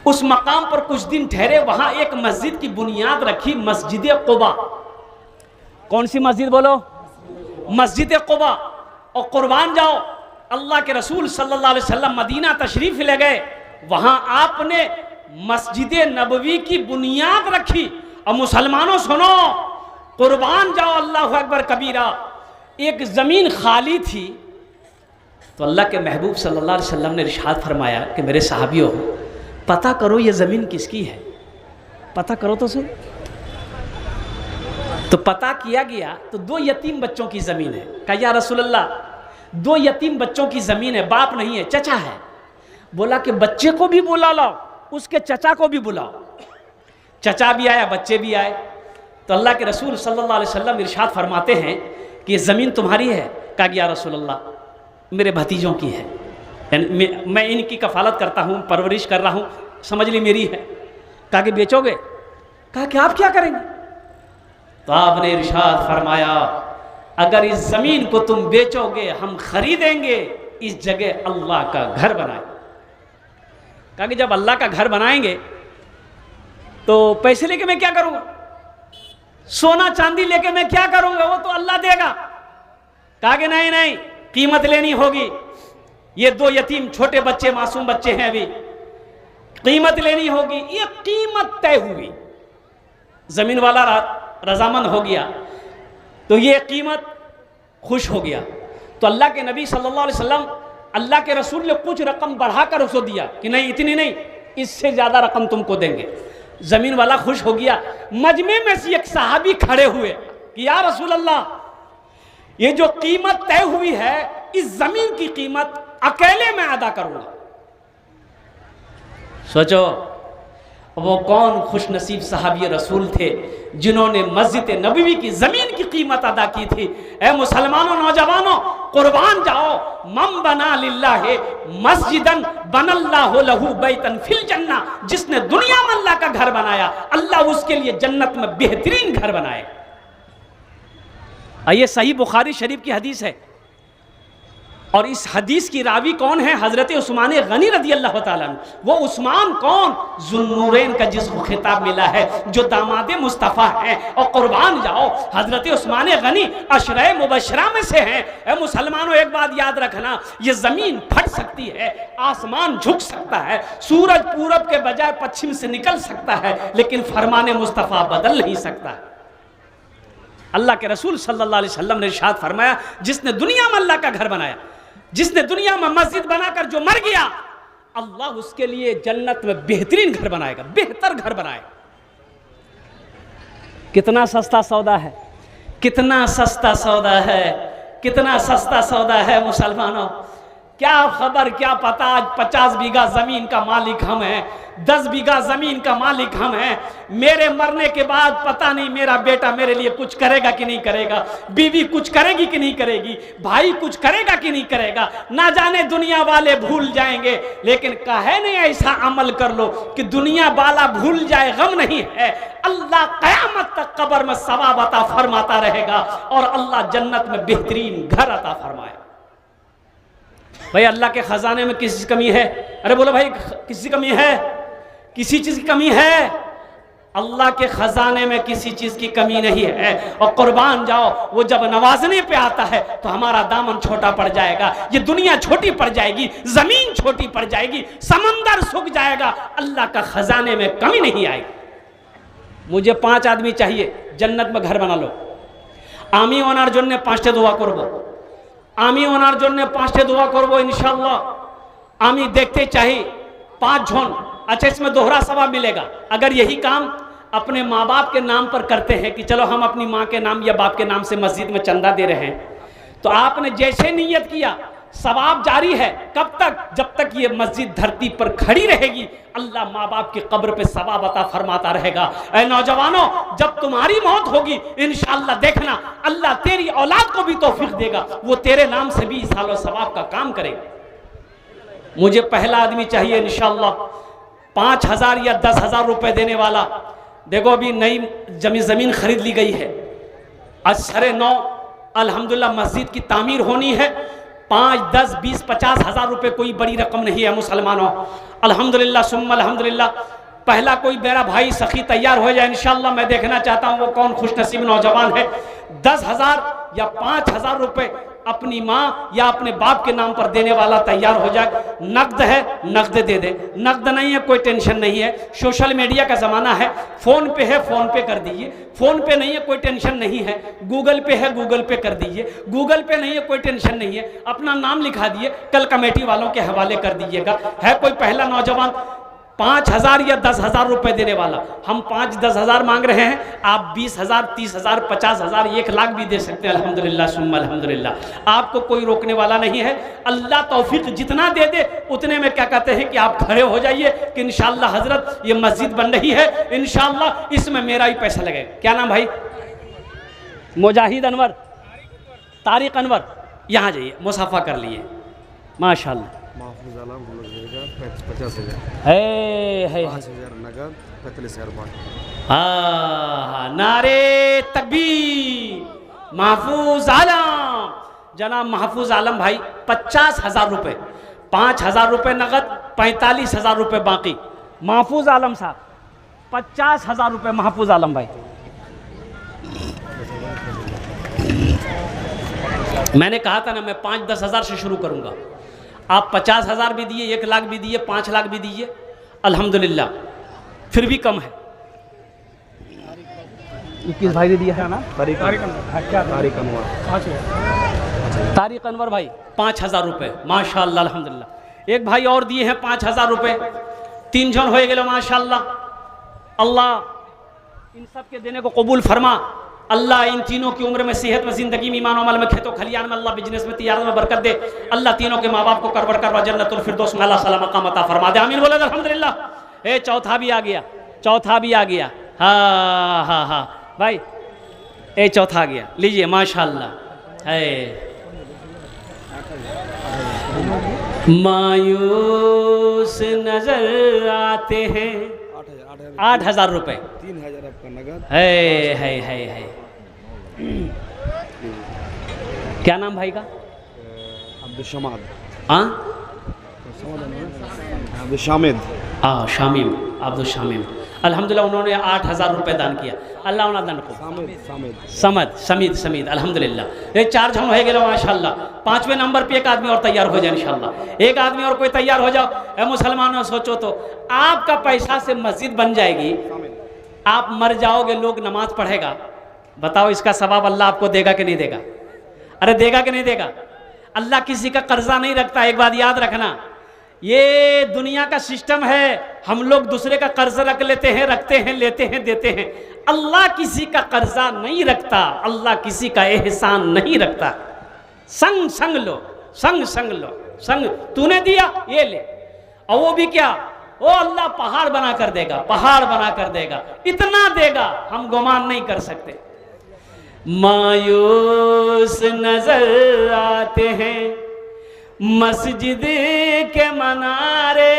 A: उस मकाम पर कुछ दिन ठहरे, वहां एक मस्जिद की बुनियाद रखी, मस्जिद कुबा। कौन सी मस्जिद बोलो? मस्जिद कुबा। और कुर्बान जाओ, अल्लाह के रसूल सल्लल्लाहु अलैहि वसल्लम मदीना तशरीफ ले गए, वहां आपने मस्जिद नबवी की बुनियाद रखी। और मुसलमानों सुनो, कुर्बान जाओ, अल्लाह अकबर कबीरा, एक जमीन खाली थी, तो अल्लाह के महबूब सल्लल्लाहु अलैहि वसल्लम ने इरशाद फरमाया कि मेरे सहाबियों, पता करो ये जमीन किसकी है, पता करो तो सही। तो पता किया गया तो 2 यतीम बच्चों की जमीन है। कहा या रसूलल्लाह, 2 यतीम बच्चों की जमीन है, बाप नहीं है, चचा है। बोला कि बच्चे को भी बुला लाओ, उसके चचा को भी बुलाओ। चचा भी आया, बच्चे भी आए। तो अल्लाह के रसूल सल्लल्लाहु अलैहि वसल्लम इरशाद फरमाते हैं कि ये ज़मीन तुम्हारी है? कहा कि या रसूलल्लाह, मेरे भतीजों की है, मैं इनकी कफ़ालत करता हूँ, परवरिश कर रहा हूँ, समझ ली मेरी है। कहा कि बेचोगे? कहा कि आप क्या करेंगे? तो आपने इरशाद फरमाया, अगर इस ज़मीन को तुम बेचोगे, हम खरीदेंगे, इस जगह अल्लाह का घर बनाए। कहा कि जब अल्लाह का घर बनाएंगे तो पैसे लेके मैं क्या करूंगा? सोना चांदी लेके मैं क्या करूंगा? वो तो अल्लाह देगा। कहा कि नहीं नहीं, कीमत लेनी होगी, ये 2 यतीम छोटे बच्चे, मासूम बच्चे हैं, अभी कीमत लेनी होगी। ये कीमत तय हुई, जमीन वाला रजामंद हो गया, तो ये कीमत खुश हो गया। तो अल्लाह के नबी सल्लल्लाहु अलैहि वसल्लम, अल्लाह के रसूल ने कुछ रकम बढ़ाकर उसको दिया कि नहीं इतनी नहीं, इससे ज्यादा रकम तुमको देंगे। जमीन वाला खुश हो गया। मजमे में से एक सहाबी खड़े हुए कि या रसूल अल्लाह, ये जो कीमत तय हुई है, इस जमीन की कीमत अकेले मैं अदा करूंगा। सोचो वो कौन खुश नसीब सहाबी रसूल थे जिन्होंने मस्जिद नबवी की जमीन की कीमत अदा की थी। ए मुसलमानों, नौजवानों, कुर्बान जाओ। मम बना लिल्लाहि मस्जिदन बनल्लाहु लहू बैतन फिल जन्ना, जिसने दुनिया में अल्लाह का घर बनाया, अल्लाह उसके लिए जन्नत में बेहतरीन घर बनाएगा। ये सही बुखारी शरीफ की हदीस है। और इस हदीस की रावी कौन है? हजरत उस्मान गनी रदी अल्लाह ताला अन्हु। वो उस्मान कौन? जुन्नूरैन का जिसको खिताब मिला है, जो दामाद मुस्तफ़ा हैं। और कुर्बान जाओ, हजरत उस्मान गनी अशरे मुबशरा में से हैं। ए मुसलमानों, एक बात याद रखना, ये जमीन फट सकती है, आसमान झुक सकता है, सूरज पूरब के बजाय पश्चिम से निकल सकता है, लेकिन फरमान मुस्तफ़ा बदल नहीं सकता। अल्लाह के रसूल सल्लल्लाहु अलैहि वसल्लम ने इरशाद फरमाया, जिसने दुनिया में अल्लाह का घर बनाया, जिसने दुनिया में मस्जिद बनाकर जो मर गया, अल्लाह उसके लिए जन्नत में बेहतरीन घर बनाएगा, बेहतर घर बनाएगा। कितना सस्ता सौदा है, कितना सस्ता सौदा है, कितना सस्ता सौदा है मुसलमानों। क्या खबर, क्या पता, आज 50 बीघा जमीन का मालिक हम हैं, 10 बीघा जमीन का मालिक हम हैं। मेरे मरने के बाद पता नहीं मेरा बेटा मेरे लिए कुछ करेगा कि नहीं करेगा, बीवी कुछ करेगी कि नहीं करेगी, भाई कुछ करेगा कि नहीं करेगा, ना जाने दुनिया वाले भूल जाएंगे। लेकिन काहे नहीं ऐसा अमल कर लो कि दुनिया वाला भूल जाए, गम नहीं है। अल्लाह कयामत तक कब्र में सवाब अता फरमाता रहेगा और अल्लाह जन्नत में बेहतरीन घर अता फरमाए। भाई अल्लाह के खजाने में किसी कमी है? अरे बोलो भाई, किसी कमी है? किसी चीज की कमी है? अल्लाह के खजाने में किसी चीज की कमी नहीं है। और कुर्बान जाओ, वो जब नवाजने पे आता है तो हमारा दामन छोटा पड़ जाएगा, ये दुनिया छोटी पड़ जाएगी, जमीन छोटी पड़ जाएगी, समंदर सूख जाएगा, अल्लाह का खजाने में कमी नहीं आएगी। मुझे 5 आदमी चाहिए, जन्नत में घर बना लो। आमी ओनार जन्ने 5टे दुआ करबो, आमी ओनार जन्ने 5टे दुआ करबो इंशाअल्लाह। आमी देखते चाहिए 5 जन। अच्छा, इसमें दोहरा सवाब मिलेगा अगर यही काम अपने माँ बाप के नाम पर करते हैं कि चलो हम अपनी माँ के नाम या बाप के नाम से मस्जिद में चंदा दे रहे हैं, तो आपने जैसे नियत किया सवाब जारी है। कब तक? जब तक ये मस्जिद धरती पर खड़ी रहेगी, अल्लाह माँ बाप की कब्र पे सवाब अता फरमाता रहेगा। ऐ नौजवानों, जब तुम्हारी मौत होगी इंशाअल्लाह देखना, अल्लाह तेरी औलाद को भी तौफीक देगा, वो तेरे नाम से भी सालो सवाब का काम करेगा। मुझे पहला आदमी चाहिए इंशाअल्लाह, 5,000 या 10,000 रुपए देने वाला। देखो अभी नई जमीन खरीद ली गई है, आज 9:30 अल्हम्दुलिल्लाह मस्जिद की तामीर होनी है। 5, 10, 20, 50 हज़ार रुपये कोई बड़ी रकम नहीं है मुसलमानों। अल्हम्दुलिल्लाह सुम्मा अल्हम्दुलिल्लाह। पहला कोई मेरा भाई सखी तैयार हो जाए इंशाअल्लाह, मैं देखना चाहता हूँ वो कौन खुशनसीब नौजवान है। 10,000 या 5,000 रुपये अपनी माँ या अपने बाप के नाम पर देने वाला तैयार हो जाए। नकद है, नकद दे दे, नकद नहीं है कोई टेंशन नहीं है। सोशल मीडिया का ज़माना है, फ़ोन पे है फ़ोन पे कर दीजिए, फ़ोन पे नहीं है कोई टेंशन नहीं है, गूगल पे है गूगल पे कर दीजिए, गूगल पे नहीं है कोई टेंशन नहीं है, अपना नाम लिखा दिए, कल कमेटी वालों के हवाले कर दीजिएगा। है कोई पहला नौजवान 5,000 या 10,000 रुपए देने वाला? हम 5-10 हज़ार मांग रहे हैं, आप 20,000, 30,000, 50,000, 1 लाख भी दे सकते हैं। अल्हम्दुलिल्लाह सुम्मा अल्हम्दुलिल्लाह, आपको कोई रोकने वाला नहीं है। अल्लाह तौफीक जितना दे दे उतने में क्या कहते हैं कि आप खड़े हो जाइए कि इंशाअल्लाह हजरत ये मस्जिद बन रही है, इंशाअल्लाह इसमें मेरा ही पैसा लगेगा। क्या नाम भाई? मुजाहिद अनवर, तारिक अनवर, यहाँ जाइए, मुसाफा कर लिए माशाअल्लाह।
B: महफूज आलम को लग जाएगा 50,000
A: है
B: 5,000 नगद 45,000 बाकी।
A: हाँ, नारे तकबीर। महफूज आलम, जनाब महफूज आलम भाई 50,000 रुपये, 5,000 रुपये नगद, 45,000 रुपये बाकी। महफूज आलम साहब 50,000 रुपये, महफूज आलम भाई। मैंने कहा था ना मैं 5-10 हज़ार से शुरू करूँगा। आप 50,000 भी दिए, 1 लाख भी दिए, 5 लाख भी दीजिए, अल्हम्दुलिल्लाह फिर भी कम है। 21 भाई ने दिया है ना,
B: तारिक अनवर।
A: तारिक अनवर भाई 5,000 रुपये, माशाअल्लाह अल्हम्दुलिल्लाह। एक भाई और दिए हैं 5,000 रुपये, 3 जन हो गए माशाअल्लाह। अल्लाह इन सब के देने को कबूल फरमा। अल्लाह इन तीनों की उम्र में, सेहत में, ज़िंदगी में, ईमान अमल में, खेतों खलियान में, अल्लाह बिजनेस में, तिजारत में बरकत दे। अल्लाह तीनों के माँ बाप को करवर करवा जन्नतुल फिरदौस में अल्लाह सलाम मकाम अता फरमा दे। आमीन बोले अल्हम्दुलिल्लाह। ए चौथा भी आ गया, चौथा भी आ गया। हाँ हाँ हाँ भाई, ए चौथा आ गया, लीजिए माशाअल्लाह। है मायूस नजर आते हैं, 8,000 रुपये,
B: 3,000 आपका नगद।
A: है क्या नाम भाई का?
B: अब्दुल शमाद।
A: हाँ
B: अब्दुल शामिद।
A: हाँ शामिम, अब्दुल शामिम। अल्हम्दुलिल्लाह उन्होंने 8,000 रुपये दान किया। अल्लाह उन्हें दान को समद समीद समीद अल्हम्दुलिल्लाह। ये 4 जन हो गए माशाअल्लाह। 5वें नंबर पे एक आदमी और तैयार हो जाए इंशाअल्लाह। एक आदमी और कोई तैयार हो जाओ। ए मुसलमानों सोचो तो, आपका पैसा से मस्जिद बन जाएगी, आप मर जाओगे, लोग नमाज पढ़ेगा, बताओ इसका सवाब अल्लाह आपको देगा कि नहीं देगा? अरे देगा कि नहीं देगा? अल्लाह किसी का कर्जा नहीं रखता। एक बात याद रखना, ये दुनिया का सिस्टम है, हम लोग दूसरे का कर्ज रख लेते हैं, रखते हैं, लेते हैं, देते हैं। अल्लाह किसी का कर्जा नहीं रखता, अल्लाह किसी का एहसान नहीं रखता। संग संग लो, संग संग लो, संग तूने दिया ये ले, और वो भी क्या, वो अल्लाह पहाड़ बना कर देगा, पहाड़ बना कर देगा, इतना देगा हम गुमान नहीं कर सकते। मायूस नजर आते हैं मस्जिद के मनारे,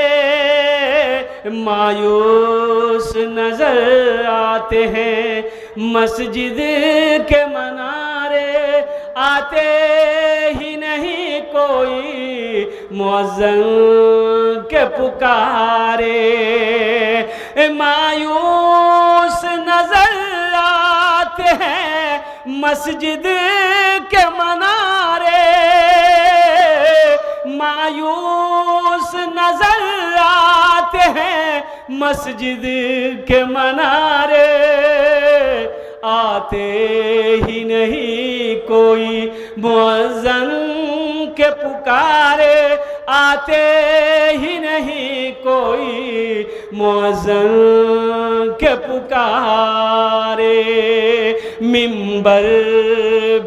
A: मायूस नजर आते हैं मस्जिद के मनारे, आते ही नहीं कोई मुअज्जिन के पुकारे। मायूस नजर आते हैं मस्जिद के मनारे, मायूस नजर आते हैं मस्जिद के मनारे, आते ही नहीं कोई मुअज्जिन के पुकारे, आते ही नहीं कोई मुअज्जिन के पुकारे। मिंबर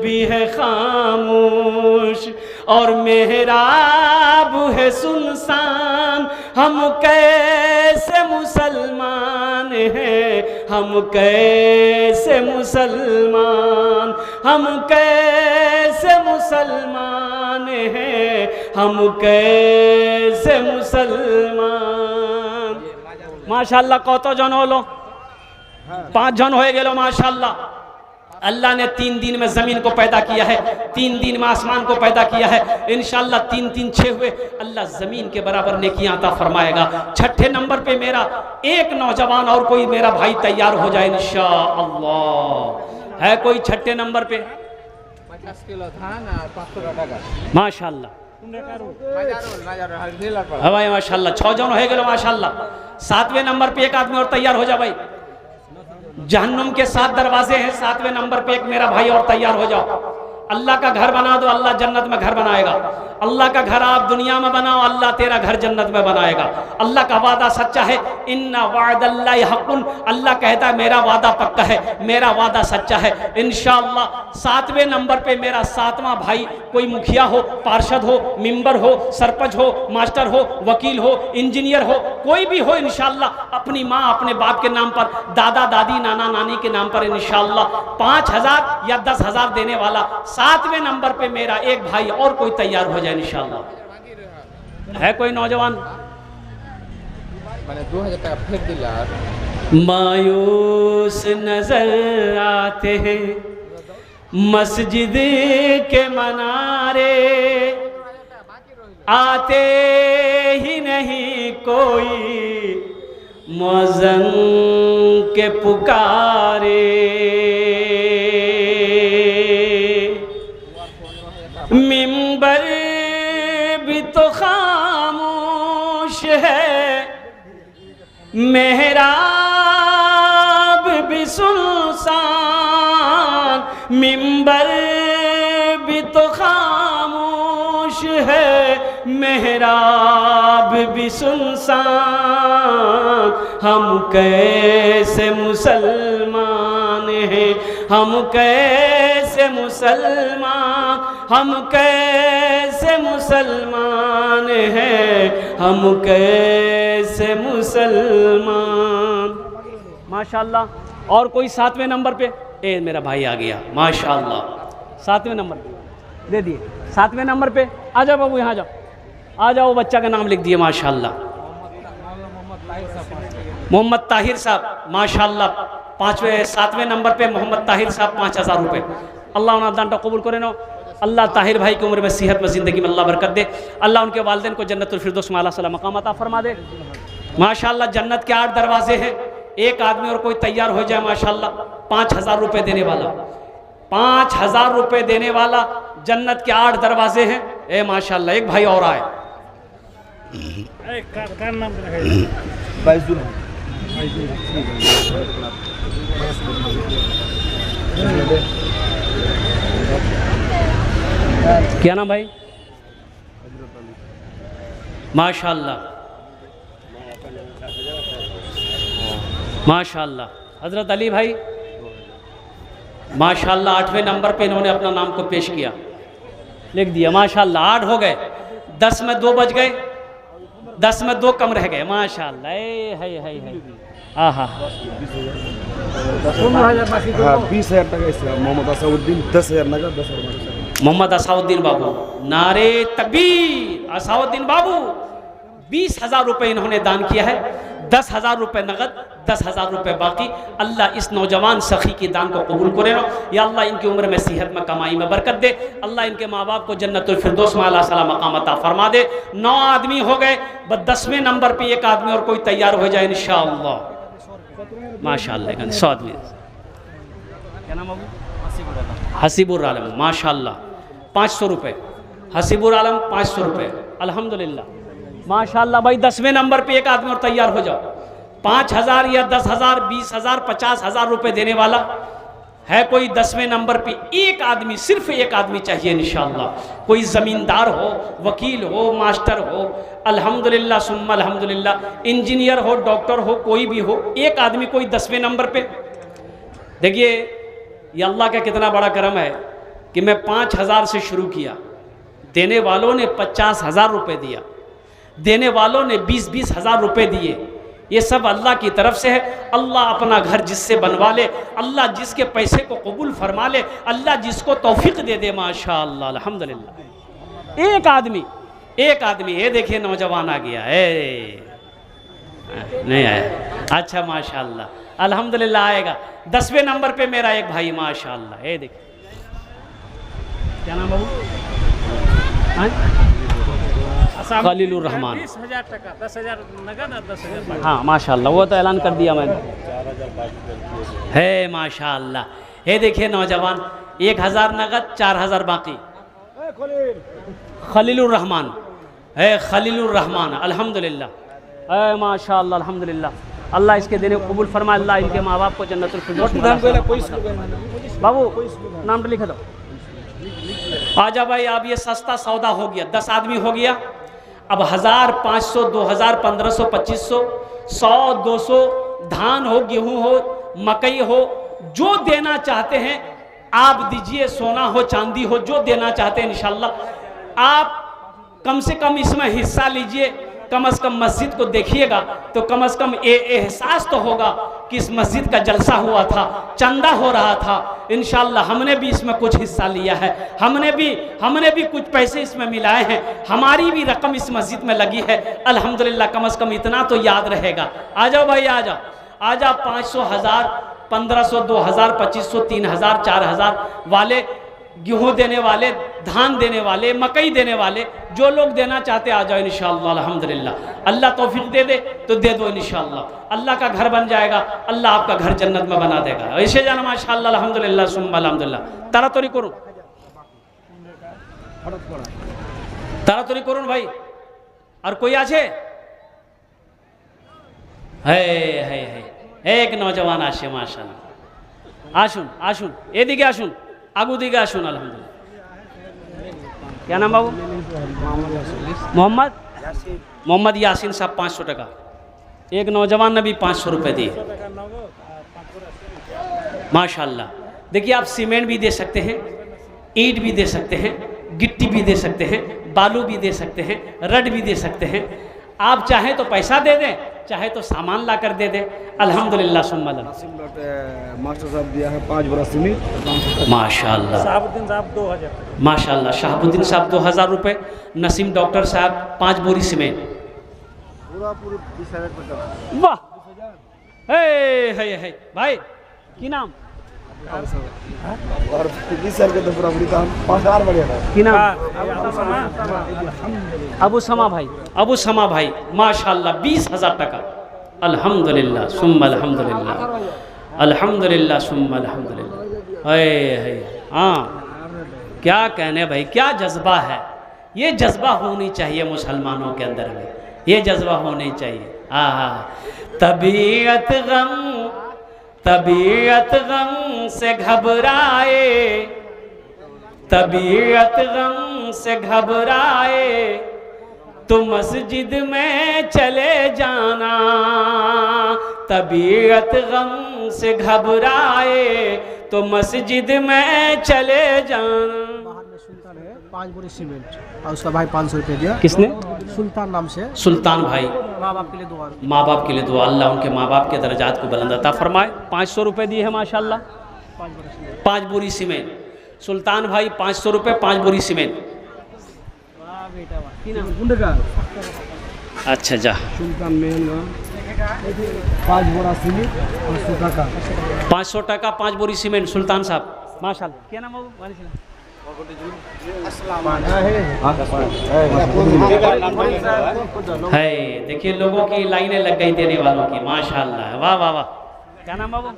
A: भी है खामोश और मेहराब है सुनसान, हम कैसे मुसलमान हैं, हम कैसे मुसलमान, हम कैसे मुसलमान हैं, हम कैसे मुसलमान। माशाअल्लाह कत जन होलो? 5 जन हो गए माशाअल्लाह। अल्लाह ने 3 दिन में ज़मीन को पैदा किया है, 3 दिन में आसमान को पैदा किया है। इंशाअल्लाह 3 3 6 हुए, अल्लाह ज़मीन के बराबर नेकियां अता फरमाएगा। 6ठे नंबर पे मेरा एक नौजवान और कोई मेरा भाई तैयार हो जाए इंशाअल्लाह। है कोई 6ठे नंबर पे?
C: 50 किलो धान और 500 टका
A: माशाअल्लाह। हाँ भाई माशाअल्लाह 6 जन हो गए माशाअल्लाह। 7वें नंबर पे एक आदमी और तैयार हो जा भाई। जहन्नुम के 7 दरवाजे हैं, 7वें नंबर पे एक मेरा भाई और तैयार हो जाओ। अल्लाह का घर बना दो, अल्लाह जन्नत में घर बनाएगा। अल्लाह का घर आप दुनिया में बनाओ, अल्लाह तेरा घर जन्नत में बनाएगा। अल्लाह का वादा सच्चा है, इन्ना वादल्लाहि हक़्क़ुन, अल्लाह कहता है मेरा वादा पक्का है, मेरा वादा सच्चा है। इंशाअल्लाह 7वें नंबर पे मेरा 7वां भाई, कोई मुखिया हो, पार्षद हो, मेंबर हो, सरपंच हो, मास्टर हो, वकील हो, इंजीनियर हो, कोई भी हो, इंशाअल्लाह अपनी माँ अपने बाप के नाम पर, दादा दादी नाना नानी के नाम पर इंशाअल्लाह 5,000 या 10,000 देने वाला 7वें नंबर पे मेरा एक भाई और कोई तैयार हो जाए इंशाअल्लाह। है कोई नौजवान?
C: मैंने 2000 टका फिर दिला।
A: मायूस नजर आते हैं मस्जिद के मनारे, आते ही नहीं कोई मुअज्जिन के पुकारे। मेहराब भी सुनसान, मिंबर भी तो खामोश है, मेहराब भी सुनसान, हम कैसे मुसलमान हैं, हम कैसे मुसलमान, हम कैसे मुसलमान हैं, हम कैसे मुसलमान। माशाल्लाह। और कोई 7वें नंबर पे? ए मेरा भाई आ गया, माशाल्लाह। 7वें नंबर पे दे दिए। 7वें नंबर पे आ जाओ बाबू, यहाँ जाओ, आ जाओ। बच्चा का नाम लिख दिए, माशाल्लाह। मोहम्मद ताहिर साहब, माशाल्लाह। 7वें नंबर पे मोहम्मद ताहिर साहब, 5000 रुपये। अल्लाह उन्हें दानटा कबूल करे ना। अल्लाह ताहिर भाई की उम्र में, सेहत में, ज़िंदगी में अल्लाह बरकत दे। अल्लाह उनके वालिदैन को जन्नतुल फिरदौस में आला सला मकाम अता फरमा दे। माशाल्लाह। जन्नत के 8 दरवाजे हैं। एक आदमी और कोई तैयार हो जाए, माशाल्लाह, 5000 रुपये देने वाला, 5000 रुपये देने वाला। जन्नत के 8 दरवाजे हैं। ए माशाल्लाह। एक भाई और आए। क्या नाम भाई? माशाल्लाह, माशाल्लाह। हजरत अली भाई, माशाल्लाह। 8वें नंबर पे इन्होंने अपना नाम को पेश किया, लिख दिया, माशाल्लाह। 8 हो गए, 10 में 2 बच गए, 10 में 2 कम रह गए, माशाल्लाह। है हाँ हाँ।
B: 20,000 টাকা এসে মোহাম্মদ আসাউদ্দিন 10,000 টাকা 10,000
A: मोहम्मद असाउद्दीन बाबू, नारे तकबीर। असाउद्दीन बाबू 20,000 रुपये इन्होंने दान किया है। 10,000 रुपये नगद, 10,000 रुपये बाकी। अल्लाह इस नौजवान सखी की दान को कबूल करे ना। या अल्लाह इनकी उम्र में, सेहत में, कमाई में बरकत दे। अल्लाह इनके माँ बाप को जन्नतुल फिरदौस में आला सला मकाम अता फरमा दे। 9 आदमी हो गए, बस 10वें नंबर पे एक आदमी और कोई तैयार हो जाए इंशाअल्लाह। माशाअल्लाह। 100 आदमी। क्या नाम बाबू? हसीबुर आलम, माशाअल्लाह। 500 रुपये। हसीबुर आलम 500 रुपये, अल्हम्दुलिल्लाह, माशाअल्लाह। भाई 10वें नंबर पे एक आदमी और तैयार हो जाओ। 5,000 या 10,000, 20,000, 50,000 रुपये देने वाला है कोई? 10वें नंबर पे एक आदमी, सिर्फ एक आदमी चाहिए इंशाअल्लाह। कोई ज़मींदार हो, वकील हो, मास्टर हो, अल्हम्दुलिल्लाह सुम्मा अल्हम्दुलिल्लाह, इंजीनियर हो, डॉक्टर हो, कोई भी हो, एक आदमी कोई 10वें नंबर पे। देखिए ये अल्लाह का कितना बड़ा करम है कि मैं 5,000 से शुरू किया, देने वालों ने 50,000 रुपये दिया, देने वालों ने 20,000 रुपये दिए। ये सब अल्लाह की तरफ से है। अल्लाह अपना घर जिससे बनवा ले, अल्लाह जिसके पैसे को कबूल फरमा ले, अल्लाह जिसको तौफीक दे दे, माशाअल्लाह अल्हम्दुलिल्लाह। एक आदमी, ये देखिए नौजवान आ गया है, नहीं आया? अच्छा, माशाअल्लाह अल्हम्दुलिल्लाह आएगा। 10वें नंबर पे मेरा एक भाई, माशाअल्लाह। ये देखिए, क्या नाम बाबू? खलीलुर रहमान।
D: 20,000 टका, 10,000 नगद और 10,000।
A: हाँ माशाअल्लाह, वो तो ऐलान कर दिया मैंने, है माशाअल्लाह। ये देखिए नौजवान, 1,000 नगद, 4,000 बाकी। खलीलुर रहमान है, खलीलुर रहमान, अल्हम्दुलिल्लाह, है माशाअल्लाह अल्हम्दुलिल्लाह। अल्लाह इसके देने को कबूल फरमा, अल्लाह इनके माँ बाप को जन्नतुल फिरदौस में। बाबू नाम तो लिख दो। आजा भाई, अब ये सस्ता सौदा हो गया, 10 आदमी हो गया। अब 1,000, 500, 2,000, 1,500, 2,500, 100, 200, धान हो, गेहूं हो, मकई हो, जो देना चाहते हैं आप दीजिए। सोना हो, चांदी हो, जो देना चाहते हैं इंशाअल्लाह आप कम से कम इसमें हिस्सा लीजिए। कम से कम मस्जिद को देखिएगा तो कम से कम ये एहसास तो होगा कि इस मस्जिद का जलसा हुआ था, चंदा हो रहा था। इंशाअल्लाह हमने भी इसमें कुछ हिस्सा लिया है, हमने भी कुछ पैसे इसमें मिलाए हैं, हमारी भी रकम इस मस्जिद में लगी है। अल्हम्दुलिल्लाह, कम से कम इतना तो याद रहेगा। आ जाओ भाई, आ जाओ, आ जाओ। 500, 1,000, 1,500, 2,000, 2,500, 3,000, 4,000 वाले, गेहूँ देने वाले, धान देने वाले, मकई देने वाले, जो लोग देना चाहते आ जाओ इंशाअल्लाह। अल्हम्दुलिल्लाह, अल्लाह तौफीक दे दे तो दे दो इंशाअल्लाह। अल्लाह का घर बन जाएगा, अल्लाह आपका घर जन्नत में बना देगा। ऐसे जाना माशाअल्लाह अल्हम्दुलिल्लाह सुम्मा अल्हम्दुलिल्लाह। ताड़ाताड़ी করুন, তাড়াতাড়ি করুন ভাই। আর कोई আছে? एक नौजवान আসে মাশাআল্লাহ আসুন আসুন এদিকে আসুন আগু দিকে আসুন আলহামদুলিল্লাহ क्या नाम बाबू मोहम्मद मोहम्मद यासीन साहब 500 टका एक नौजवान ने भी 500 रुपये दिए माशाल्लाह। देखिए आप सीमेंट भी दे सकते हैं, ईंट भी दे सकते हैं, गिट्टी भी दे सकते हैं, बालू भी दे सकते हैं, रड भी दे सकते हैं। आप चाहें तो पैसा दे दें, चाहे तो सामान ला कर दे दें। अल्हम्दुलिल्लाह सुम्मा अल्हम्दुलिल्लाह।
B: मास्टर साहब दिया है 5 बोरा सीमेंट।
A: माशाल्लाह
D: साहबुद्दीन साहब 2000
A: माशाल्लाह। शहाबुद्दीन साहब 2000 रुपये। नसीम डॉक्टर साहब 5 बोरी सीमेंट। वाह है भाई की नाम
B: और 20 साल के तो पूरा पूरी काम 5000 बढ़िया था।
A: की नाम अबू समा भाई। अबू समा भाई माशाल्लाह 20,000 टका। अल्हम्दुलिल्लाह सुम्मा अल्हम्दुलिल्लाह अल्हम्दुलिल्लाह सुम्मा अल्हम्दुलिल्लाह। हाँ क्या कहने भाई, क्या जज्बा है। ये जज्बा होनी चाहिए मुसलमानों के अंदर में, ये जज्बा होनी चाहिए। तबीयत गम से घबराए, तबीयत गम से घबराए तो मस्जिद में चले जाना। तबीयत गम से घबराए तो मस्जिद में चले जाना।
E: 5 बोरी सीमेंट और उसका भाई 500 रुपये दिया।
A: किसने?
E: सुल्तान नाम से।
A: सुल्तान भाई।
E: माँ बाप के लिए दुआ।
A: माँ बाप के लिए दुआ, अल्लाह उनके माँ बाप के दर्जात को बुलंद अता फरमाए। 500 रुपये दिए हैं माशाल्लाह। 5 बोरी सीमेंट। सुल्तान भाई 500 रुपये 5 बोरी सीमेंट। अच्छा जा।
B: सुल्तान मेहनगा 5 बोरा सीमेंट और 100 टका।
A: 500 टका 5 बोरी सीमेंट सुल्तान साहब माशाल्लाह। क्या नाम है? देखिए लोगों की लाइनें लग गई देने वालों की माशाल्लाह। वाह वाह वाह। क्या नाम बाबू?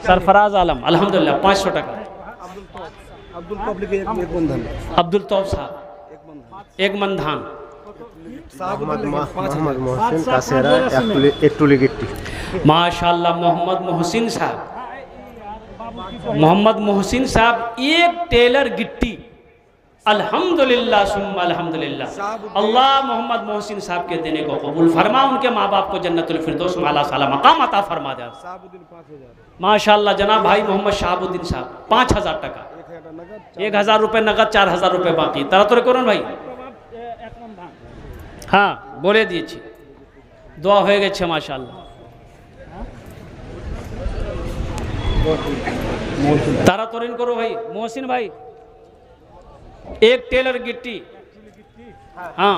A: सरफराज आलम। अल्हम्दुलिल्लाह 500 टका।
B: अब्दुल पब्लिक एक बंधन।
A: अब्दुल तौफ साहब एक मनधान।
E: मोहम्मद मोहसिन का सेरा एक टोली गिट्टी।
A: माशाल्लाह मोहम्मद मोहसिन साहब, मोहम्मद मोहसिन साहब एक टेलर गिट्टी। अल्हम्दुलिल्लाह सुम्मा अल्हम्दुलिल्लाह। अल्लाह मोहम्मद मोहसिन साहब के देने को कबूल फरमा, उनके माँ बाप को जन्नतुल फिरदौस में आला साला मकाम अता फरमा दे। माशाल्लाह जनाब भाई मोहम्मद शहाबुद्दीन साहब 5000 टका। 1000 रुपये नगद, 4000 रुपये बाकी। তারা তোরে করুন ভাই। हाँ बोले দিয়েছি, দোয়া হয়ে গেছে মাশাআল্লাহ। तारा तोरिन करो भाई मोहसिन भाई। एक टेलर गिट्टी। हाँ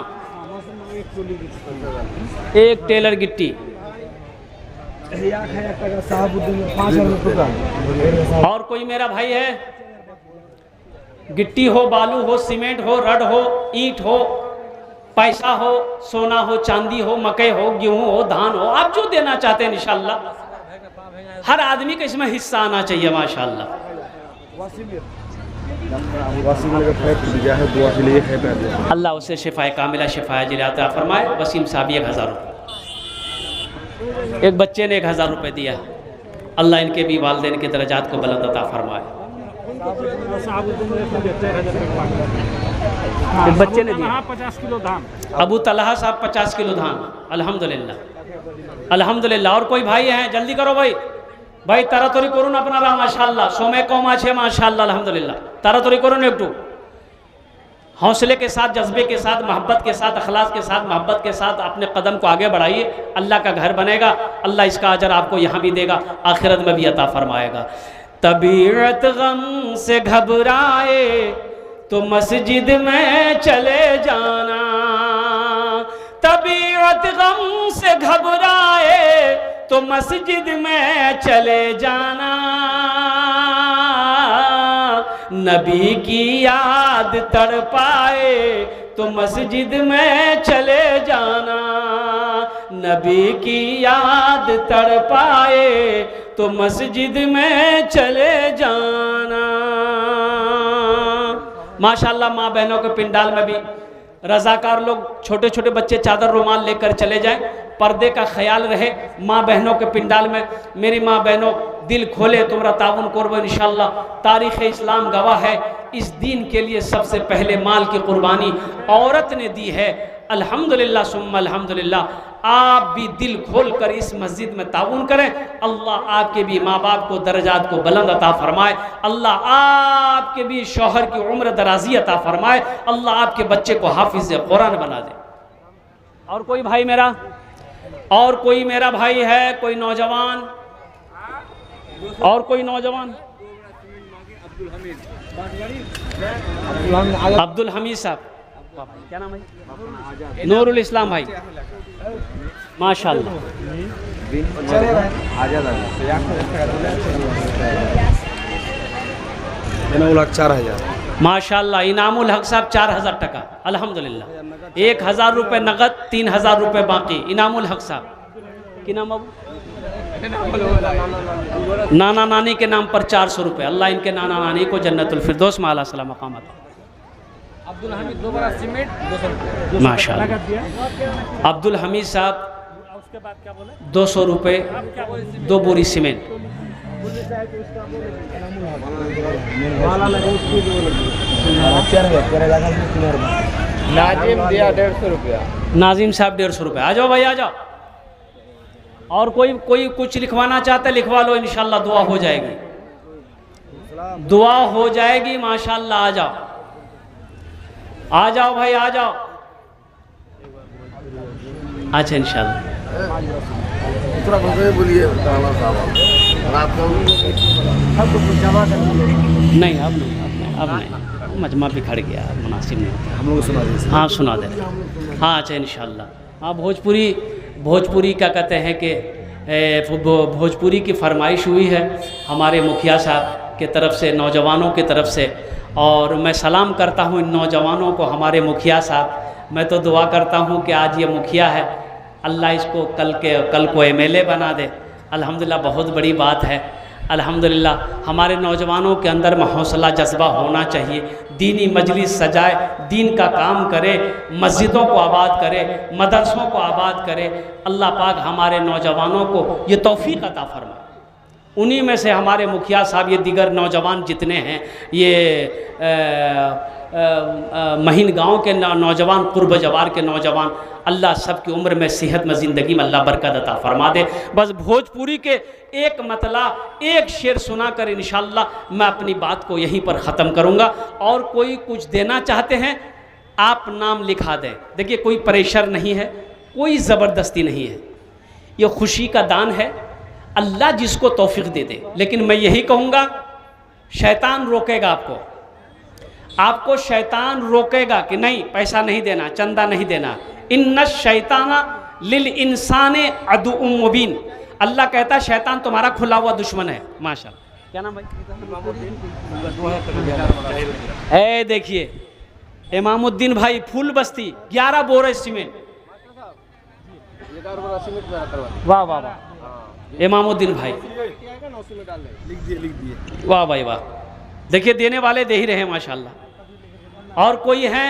A: एक टेलर गिट्टी। और कोई मेरा भाई है? गिट्टी हो, बालू हो, सीमेंट हो, रड हो, ईंट हो, पैसा हो, सोना हो, चांदी हो, मकई हो, गेहूं हो, धान हो, आप जो देना चाहते हैं इंशाल्लाह हर आदमी का इसमें हिस्सा आना चाहिए माशाल्लाह। अल्लाह उसे शिफाए कामिला शिफाए जिलाता फरमाए। वसीम साहब 1000 रुपये। एक बच्चे ने 1000 रुपये दिया। अल्लाह इनके भी वालिदैन के दर्जात को बुलंद अता फरमाए। एक बच्चे ने दिया
D: 50 किलो धान।
A: अबू तलहा साहब 50 किलो धान। अल्हम्दुलिल्लाह अल्हम्दुलिल्लाह। और कोई भाई हैं? जल्दी करो भाई, भाई तारातरी করুন আপনারা माशाल्लाह। समय कम আছে माशाल्लाह अल्हम्दुलिल्लाह। तारातरी করুন একটু हौसले के साथ, जज्बे के साथ, मोहब्बत के साथ, अखलास के साथ, मोहब्बत के साथ अपने कदम को आगे बढ़ाइए। अल्लाह का घर बनेगा, अल्लाह इसका अजर आपको यहाँ भी देगा, आखिरत में भी अता फरमाएगा। तबीयत गम से घबराए तो मस्जिद में चले जाना। तबीयत गम से घबराए तो मस्जिद में चले जाना। नबी की याद तड़पाए तो मस्जिद में चले जाना। नबी की याद तड़पाए तो मस्जिद में चले जाना। माशाल्लाह माँ बहनों के पिंडाल में भी रज़ाकार लोग छोटे छोटे बच्चे चादर रुमाल लेकर चले जाएं, पर्दे का ख्याल रहे। माँ बहनों के पिंडाल में मेरी माँ बहनों दिल खोले तुमरा ताउन करबो इंशाल्लाह। तारीख़ इस्लाम गवाह है, इस दीन के लिए सबसे पहले माल की कुर्बानी औरत ने दी है। अल्हम्दुलिल्लाह सुम्मा अल्हम्दुलिल्लाह। आप भी दिल खोल कर इस मस्जिद में ताउन करें। अल्लाह आपके भी माँ बाप को दर्जात को बुलंद अता फरमाए। अल्लाह आपके भी शौहर की उम्र दराजी अता फरमाए। अल्लाह आपके बच्चे को हाफिज कुरान बना दे। और कोई भाई मेरा, और कोई मेरा भाई है, कोई नौजवान, और कोई नौजवान? अब्दुल हमीद साहब, क्या नाम है? नूरुल इस्लाम भाई, माशाल्लाह।
B: इनामुल हक 4000,
A: माशाल्लाह। इनामुल हक साहब 4000 टका, अल्हम्दुलिल्लाह। 1000 रुपये नगद, 3000 रुपये बाकी। इनामुल हक साहब की नाम अब नाना नानी के नाम पर 400 रुपये। अल्लाह इनके नाना नानी को जन्नतुल फिरदौस में आला सला मकाम अता।
C: अब्दुल हमीद 2 बड़ा सीमेंट 200 रुपये।
A: माशाल्लाह। अब्दुल हमीद साहब
D: उसके बाद क्या बोले?
A: 200 रुपये 2 बोरी सीमेंट।
C: नाजिम दिया 150 रुपया।
A: नाजिम साहब 150 रुपये। आ जाओ भाई, आ जाओ। और कोई कुछ लिखवाना चाहता है लिखवा लो, इंशाल्लाह दुआ हो जाएगी, दुआ हो जाएगी। माशाल्लाह, आ जाओ, आ जाओ भाई, आ जाओ। अच्छा इंशाल्लाह। नहीं अब नहीं, अब नहीं, मजमा भी खड़ गया, मुनासिब नहीं होता।
B: हम लोग सुना दीजिए।
A: हाँ सुना दे रहे। हाँ अच्छा इंशाल्लाह। हाँ भोजपुरी क्या कहते हैं कि भोजपुरी की फरमाइश हुई है हमारे मुखिया साहब के तरफ से, नौजवानों की तरफ से। और मैं सलाम करता हूँ इन नौजवानों को, हमारे मुखिया साहब। मैं तो दुआ करता हूँ कि आज ये मुखिया है, अल्लाह इसको कल को MLA बना दे। अल्हम्दुलिल्लाह, बहुत बड़ी बात है। अल्हम्दुलिल्लाह, हमारे नौजवानों के अंदर में हौसला जज्बा होना चाहिए। दीनी मजलिस सजाए, दीन का काम करे, मस्जिदों को आबाद करे, मदरसों को आबाद करे। अल्लाह पाक हमारे नौजवानों को ये तौफीक अता फरमाए। उन्हीं में से हमारे मुखिया साहब, ये दीगर नौजवान जितने हैं, ये महीन गांव के नौजवान, कुर्ब जवार के नौजवान, अल्लाह सबकी उम्र में सेहत में ज़िंदगी में अल्लाह बरकत अता फरमा दे। बस भोजपुरी के एक मतला, एक शेर सुनाकर इंशाअल्लाह मैं अपनी बात को यहीं पर ख़त्म करूँगा। और कोई कुछ देना चाहते हैं आप नाम लिखा दें। देखिए, कोई प्रेशर नहीं है, कोई ज़बरदस्ती नहीं है, ये खुशी का दान है। अल्लाह जिसको तौफीक दे दे। लेकिन मैं यही कहूँगा, शैतान रोकेगा आपको शैतान रोकेगा कि नहीं पैसा नहीं देना, चंदा नहीं देना। इन्ना शैताना लिल इंसाने अदुउम मुबीन। अल्लाह कहता है शैतान तुम्हारा खुला हुआ दुश्मन है। माशाअल्लाह। क्या नाम भाई? ए देखिए, इमामुद्दीन भाई, फूल बस्ती, 11 बोरे सीमेंट। वाह वाह वाह, इमामुद्दीन भाई,
B: लिख दिए।
A: वाह भाई वाह। देखिए, देने वाले दे ही रहे माशाअल्लाह। और कोई हैं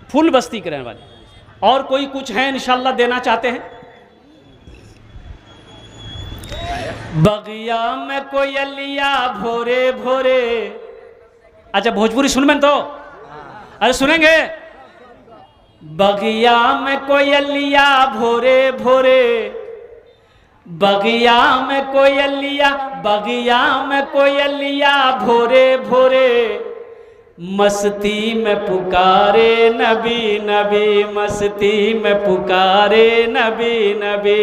A: फूल बस्ती के रहने वाले, और कोई कुछ हैं इंशाअल्लाह देना चाहते हैं? बगिया में कोयलिया भोरे भोरे। अच्छा भोजपुरी सुन में तो, अरे सुनेंगे? बगिया में कोयलिया भोरे भोरे, बगिया में कोयलिया, बगिया में कोयलिया भोरे भोरे, मस्ती में पुकारे नबी नबी, मस्ती में पुकारे नबी नबी।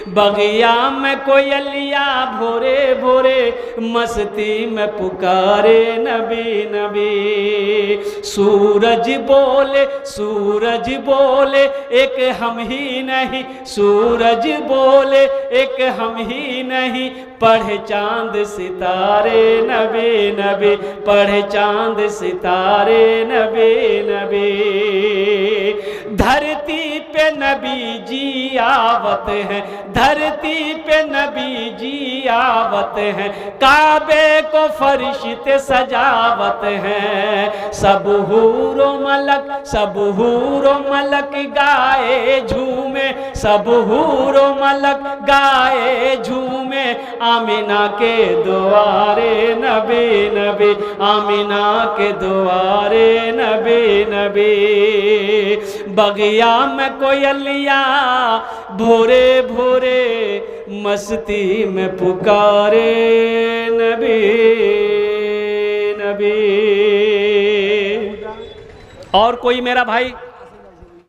A: बगिया में कोयलिया भोरे भोरे, मस्ती में पुकारे नबी नबी। सूरज बोले, सूरज बोले, एक हम ही नहीं, सूरज बोले एक हम ही नहीं, पढ़े चांद सितारे नबी नबी, पढ़े चांद सितारे नबी नबी। धरती पे नबी जी आवत हैं, धरती पे नबी जी आवत हैं, काबे को फरिश्ते सजावत हैं। सब हूरो मलक गाए झूमे, सब हूरो मलक गाए झूमे, आमिना के द्वारे नबी नबी, आमिना के द्वारे नबी नबी। बगिया में कोयलिया भोरे भोरे मस्ती में पुकारे नबी नबी। और कोई मेरा भाई